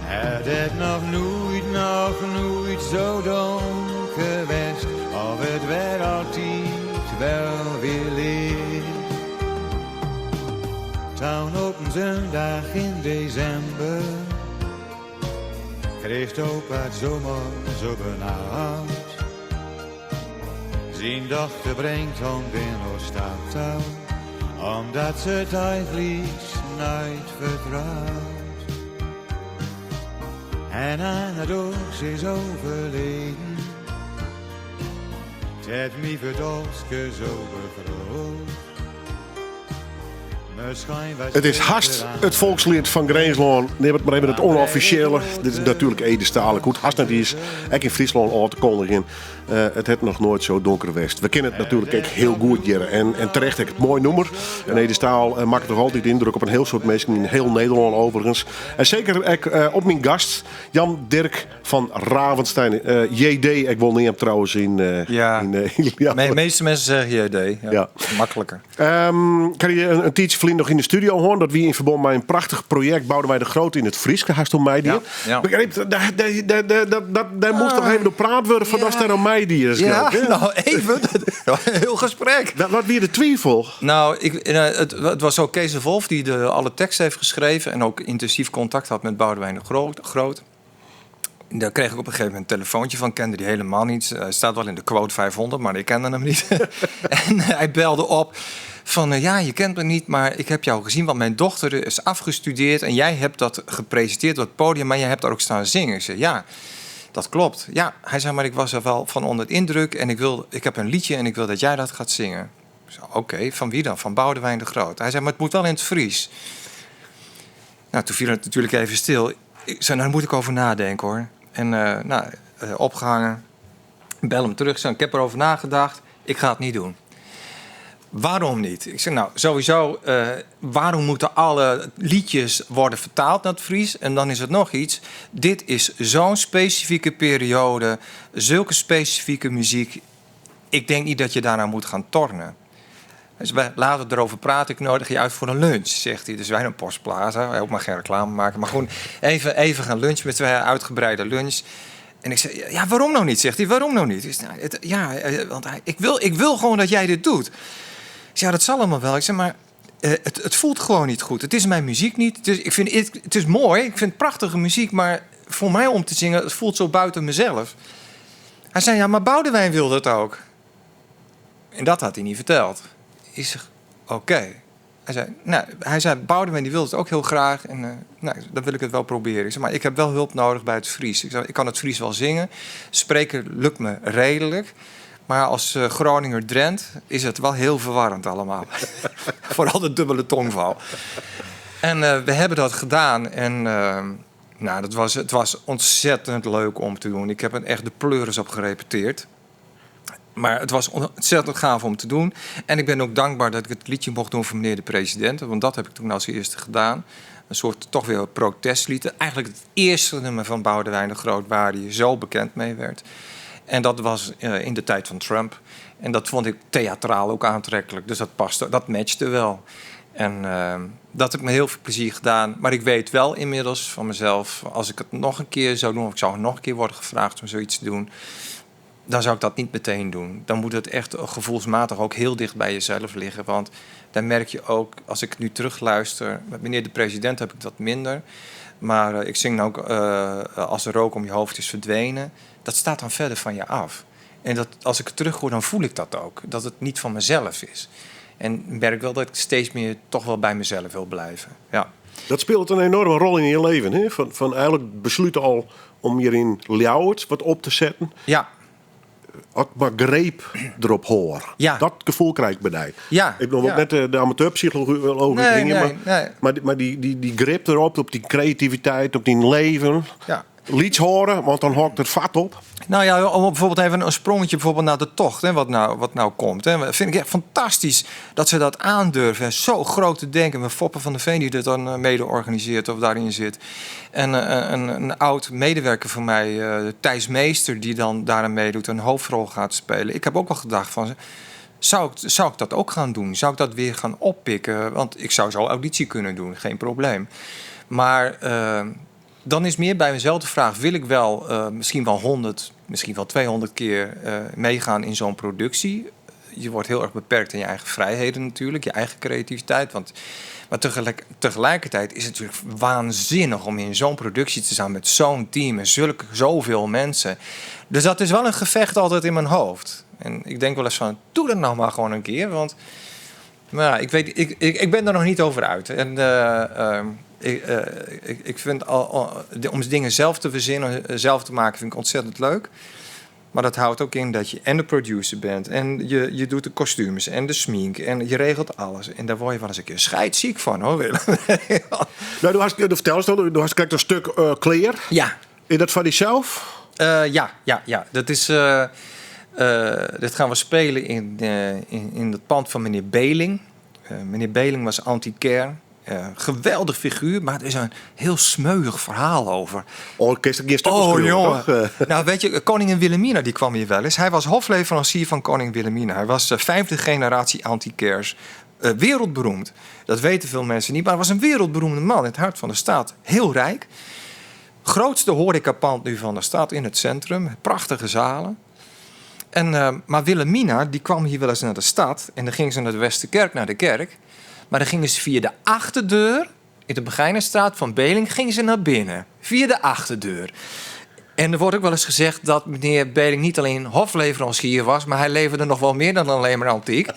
Het is nog nooit zo donker geweest. Of het werd altijd wel weer licht. Toen op een zondag in december kreeg opa het zomaar zo benauwd. Zijn dochter brengt om binnen stad omdat ze het eigenlijk nooit vertrouwt. En aan het oog is overleden. Het heeft mij verdolske zo bevroed. Het is haast het volkslied van Grensland. Neem het maar even het onofficiële. Dit is natuurlijk Ede Stalen. Goed, haast net is. Ik in Friesland al te kondigen. Het heeft nog nooit zo donker geweest. We kennen het natuurlijk ook heel goed, Jerre. En terecht heb ik het mooi nummer. En Ede Staal maakt toch altijd indruk op een heel soort mensen in heel Nederland overigens. En zeker op mijn gast, Jan Dirk van Ravenstein. JD, ik wil niet hem trouwens in... De meeste mensen zeggen JD. Ja. Makkelijker. Kan je een tijdje vlieg nog in de studio horen? Dat we in verband met een prachtig project bouwden wij de Grote in het Fries. Haast om mij die. Ja. Daar moest toch even door praat worden van dat er om mij die is. Nou even. Heel gesprek. Wat weer de twijfel? Nou, het was ook Kees de Wolf die alle tekst heeft geschreven en ook intensief contact had met Boudewijn de Groot. Daar kreeg ik op een gegeven moment een telefoontje van. Kende die helemaal niet. Hij staat wel in de quote 500, maar ik kende hem niet. En hij belde op van... je kent me niet, maar ik heb jou gezien... want mijn dochter is afgestudeerd... en jij hebt dat gepresenteerd op het podium... maar jij hebt daar ook staan zingen. Ik zei, ja, dat klopt. Ja, hij zei, maar ik was er wel van onder het indruk... en ik heb een liedje en ik wil dat jij dat gaat zingen. Ik zei, oké, van wie dan? Van Boudewijn de Groot. Hij zei, maar het moet wel in het Fries. Nou, toen viel het natuurlijk even stil. Ik zei, daar moet ik over nadenken, hoor. En opgehangen. Bel hem terug. Ik heb erover nagedacht. Ik ga het niet doen. Waarom niet? Ik zeg, nou, sowieso... waarom moeten alle liedjes worden vertaald naar het Fries? En dan is het nog iets. Dit is zo'n specifieke periode. Zulke specifieke muziek. Ik denk niet dat je daarna moet gaan tornen. Dus laten we erover praten. Ik nodig je uit voor een lunch, zegt hij. Dus wij een Postplaza. Wij ook maar geen reclame maken. Maar gewoon even gaan lunchen met 2 uitgebreide lunch. En ik zei, ja, waarom nou niet? Zegt hij, waarom nou niet? Dus, want ik wil gewoon dat jij dit doet. Ik zei, ja, dat zal allemaal wel. Ik zei, maar het voelt gewoon niet goed. Het is mijn muziek niet. Het is mooi. Ik vind het prachtige muziek. Maar voor mij om te zingen, het voelt zo buiten mezelf. Hij zei, ja, maar Boudewijn wil dat ook. En dat had hij niet verteld. Ik zeg, oké. Hij zei, Boudewijn die wil het ook heel graag. En dan wil ik het wel proberen. Ik zeg, maar ik heb wel hulp nodig bij het Fries. Ik zei, ik kan het Fries wel zingen. Spreken lukt me redelijk. Maar als Groninger Drent is het wel heel verwarrend allemaal. Vooral de dubbele tongval. En we hebben dat gedaan. En het was ontzettend leuk om te doen. Ik heb er echt de pleuris op gerepeteerd. Maar het was ontzettend gaaf om te doen. En ik ben ook dankbaar dat ik het liedje mocht doen voor meneer de president. Want dat heb ik toen als eerste gedaan. Een soort toch weer protestlied. Eigenlijk het eerste nummer van Boudewijn de Groot waar hij zo bekend mee werd. En dat was in de tijd van Trump. En dat vond ik theatraal ook aantrekkelijk. Dus dat paste, dat matchte wel. En dat heb ik me heel veel plezier gedaan. Maar ik weet wel inmiddels van mezelf... als ik het nog een keer zou doen... of ik zou nog een keer worden gevraagd om zoiets te doen... dan zou ik dat niet meteen doen. Dan moet het echt gevoelsmatig ook heel dicht bij jezelf liggen. Want dan merk je ook, als ik nu terugluister... Met meneer de president heb ik dat minder. Maar ik zing ook als de rook om je hoofd is verdwenen. Dat staat dan verder van je af. En dat, als ik het terughoor, dan voel ik dat ook. Dat het niet van mezelf is. En ik merk wel dat ik steeds meer toch wel bij mezelf wil blijven. Ja. Dat speelt een enorme rol in je leven. Hè? Van eigenlijk besluiten al om hier in Ljouwert wat op te zetten. Ja. Ook maar greep erop hoor. Ja. Dat gevoel krijg ik bij mij. Ja. Ik bedoel ook net de amateurpsychologie dingen. Maar die grip erop, op die creativiteit, op die leven. Ja. Lieds horen, want dan hoort het vat op. Nou ja, om bijvoorbeeld even een sprongetje bijvoorbeeld naar de tocht, hè, wat nou komt. Hè. Vind ik echt fantastisch dat ze dat aandurven. Hè. Zo groot te denken. Met Foppe van der Veen die dit dan mede organiseert of daarin zit. En een oud medewerker van mij, Thijs Meester, die dan daarin meedoet, een hoofdrol gaat spelen. Ik heb ook wel gedacht van, zou ik dat ook gaan doen? Zou ik dat weer gaan oppikken? Want ik zou zo auditie kunnen doen, geen probleem. Maar... dan is meer bij mezelf de vraag, wil ik wel misschien wel 100, misschien wel 200 keer meegaan in zo'n productie? Je wordt heel erg beperkt in je eigen vrijheden natuurlijk, je eigen creativiteit. Maar tegelijkertijd is het natuurlijk waanzinnig om in zo'n productie te staan met zo'n team en zoveel mensen. Dus dat is wel een gevecht altijd in mijn hoofd. En ik denk wel eens van, doe dat nou maar gewoon een keer, want ja, ik ben er nog niet over uit. En ik vind om dingen zelf te verzinnen, zelf te maken, vind ik ontzettend leuk. Maar dat houdt ook in dat je en de producer bent. En je doet de kostuums en de smink. En je regelt alles. En daar word je wel eens een keer scheidsziek van, hoor, Willem. Nou, vertel eens, du hast krijgt een stuk kleer. Ja. Is dat van jezelf? Ja. Dat is... dit gaan we spelen in het pand van meneer Beling. Meneer Beling was antiquair. Geweldig figuur, maar er is een heel smeuig verhaal over. Jongen. Nou, weet je, koningin Wilhelmina die kwam hier wel eens. Hij was hofleverancier van koningin Wilhelmina. Hij was 5e generatie antiquairs. Wereldberoemd. Dat weten veel mensen niet, maar hij was een wereldberoemde man in het hart van de stad. Heel rijk. Grootste horecapand nu van de stad in het centrum. Prachtige zalen. Maar Wilhelmina die kwam hier wel eens naar de stad. En dan ging ze naar de Westerkerk, naar de kerk. Maar dan gingen ze via de achterdeur in de Begijnenstraat van Beling gingen ze naar binnen. Via de achterdeur. En er wordt ook wel eens gezegd dat meneer Beling niet alleen hofleverancier was, maar hij leverde nog wel meer dan alleen maar antiek.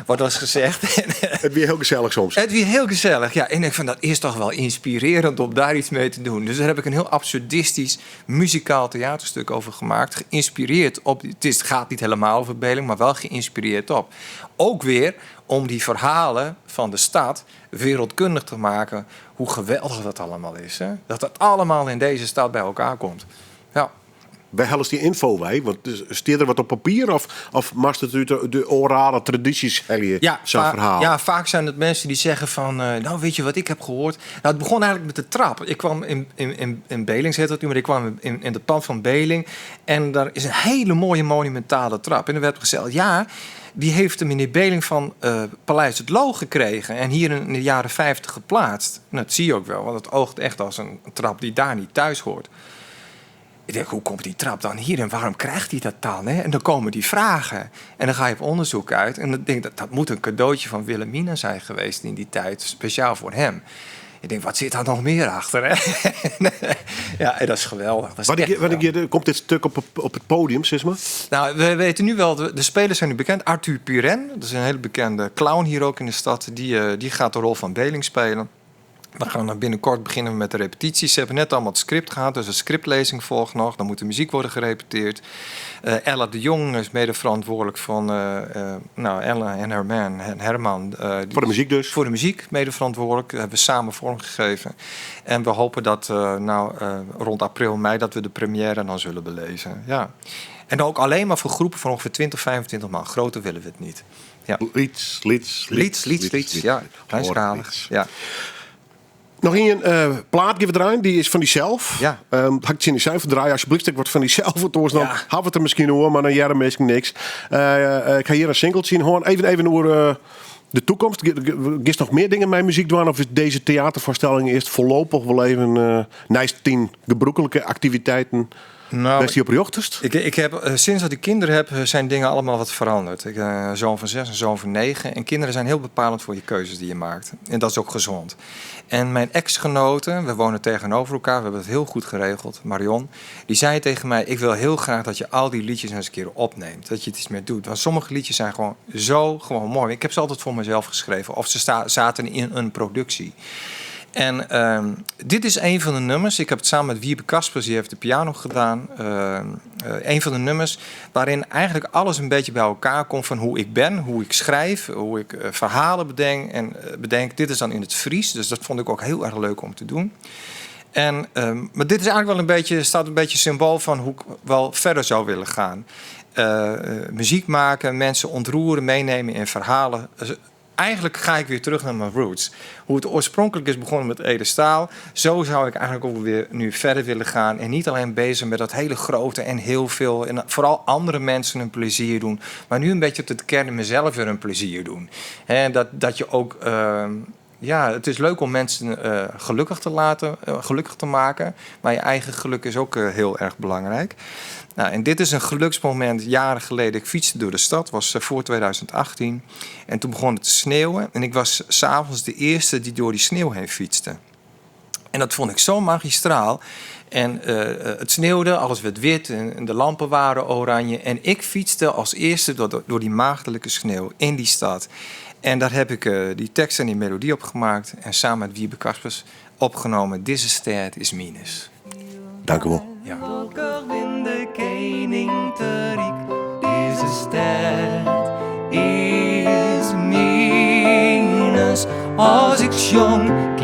Wordt wel eens gezegd. Het weer heel gezellig soms. Het weer heel gezellig, ja. En ik vind dat is toch wel inspirerend om daar iets mee te doen. Dus daar heb ik een heel absurdistisch muzikaal theaterstuk over gemaakt. Geïnspireerd op, het gaat niet helemaal over Beling, maar wel geïnspireerd op. Ook weer om die verhalen van de stad wereldkundig te maken. Hoe geweldig dat allemaal is. Hè? Dat dat allemaal in deze stad bij elkaar komt. Ja. Wij hellen die info wij, want steer er wat op papier of mast het uit de orale tradities zo'n verhaal? Ja, vaak zijn het mensen die zeggen van, nou weet je wat ik heb gehoord? Nou, het begon eigenlijk met de trap. Ik kwam in Beling, heet dat nu, maar ik kwam in de pand van Beling en daar is een hele mooie monumentale trap. En er werd gezegd, ja, die heeft de meneer Beling van Paleis het Loo gekregen en hier in de jaren 50 geplaatst. Nou, dat zie je ook wel, want het oogt echt als een trap die daar niet thuis hoort. Ik denk, hoe komt die trap dan hier en waarom krijgt hij dat dan? Hè? En dan komen die vragen. En dan ga je op onderzoek uit. En dan denk ik, dat moet een cadeautje van Wilhelmina zijn geweest in die tijd. Speciaal voor hem. Ik denk, wat zit daar nog meer achter? Hè? Ja, en dat is geweldig. Dat is komt dit stuk op het podium, zeg maar? Nou, we weten nu wel, de spelers zijn nu bekend. Arthur Piren, dat is een hele bekende clown hier ook in de stad. Die gaat de rol van Beling spelen. We gaan binnenkort beginnen met de repetities. Ze hebben net allemaal het script gehad, dus een scriptlezing volgt nog. Dan moet de muziek worden gerepeteerd. Ella de Jong is mede verantwoordelijk van Ella en Herman. Voor de muziek dus? Voor de muziek mede verantwoordelijk. Dat hebben we samen vormgegeven. En we hopen dat rond april, mei dat we de première dan zullen belezen. Ja. En ook alleen maar voor groepen van ongeveer 20, 25 man. Groter willen we het niet. Ja. Lieds. Ja, kleinschalig. Ja. Nog een plaat draaien, die is van diezelf. Ja. Had ik zin in zijn verdraaien, alsjeblieft. Ik word van diezelf. Dan hebben het er misschien hoor, maar dan jaren misschien niks. Ik ga hier een single zien. Hoor even over de toekomst. Gist nog meer dingen met muziek doen? Of is deze theatervoorstelling eerst voorlopig wel even naast 10 gebroekelijke activiteiten Nou, Best hij op je ochtest? Ik heb, sinds dat ik kinderen heb, zijn dingen allemaal wat veranderd. Ik heb een zoon van 6, een zoon van 9. En kinderen zijn heel bepalend voor je keuzes die je maakt. En dat is ook gezond. En mijn ex-genoten, we wonen tegenover elkaar, we hebben het heel goed geregeld, Marion, die zei tegen mij, ik wil heel graag dat je al die liedjes eens een keer opneemt. Dat je het iets meer doet. Want sommige liedjes zijn gewoon mooi. Ik heb ze altijd voor mezelf geschreven. Of ze zaten in een productie. En dit is een van de nummers. Ik heb het samen met Wiebe Kaspers, die heeft de piano gedaan. Een van de nummers waarin eigenlijk alles een beetje bij elkaar komt van hoe ik ben, hoe ik schrijf, hoe ik verhalen bedenk. Dit is dan in het Fries, dus dat vond ik ook heel erg leuk om te doen. Maar dit is eigenlijk wel staat een beetje symbool van hoe ik wel verder zou willen gaan. Muziek maken, mensen ontroeren, meenemen in verhalen. Eigenlijk ga ik weer terug naar mijn roots. Hoe het oorspronkelijk is begonnen met Ede Staal. Zo zou ik eigenlijk ook weer nu verder willen gaan. En niet alleen bezig met dat hele grote en heel veel. En vooral andere mensen een plezier doen. Maar nu een beetje op de kern mezelf weer een plezier doen. Dat je ook... het is leuk om mensen gelukkig te maken. Maar je eigen geluk is ook heel erg belangrijk. Nou, en dit is een geluksmoment jaren geleden. Ik fietste door de stad, was voor 2018. En toen begon het te sneeuwen. En ik was 's avonds de eerste die door die sneeuw heen fietste. En dat vond ik zo magistraal. En het sneeuwde, alles werd wit en de lampen waren oranje. En ik fietste als eerste door die maagdelijke sneeuw in die stad. En daar heb ik die tekst en die melodie op gemaakt. En samen met Wiebe Kaspers opgenomen. Deze stad is Minus. Dank u wel. Ja. in de kening te riek. Deze stad is Minus. Als ik jong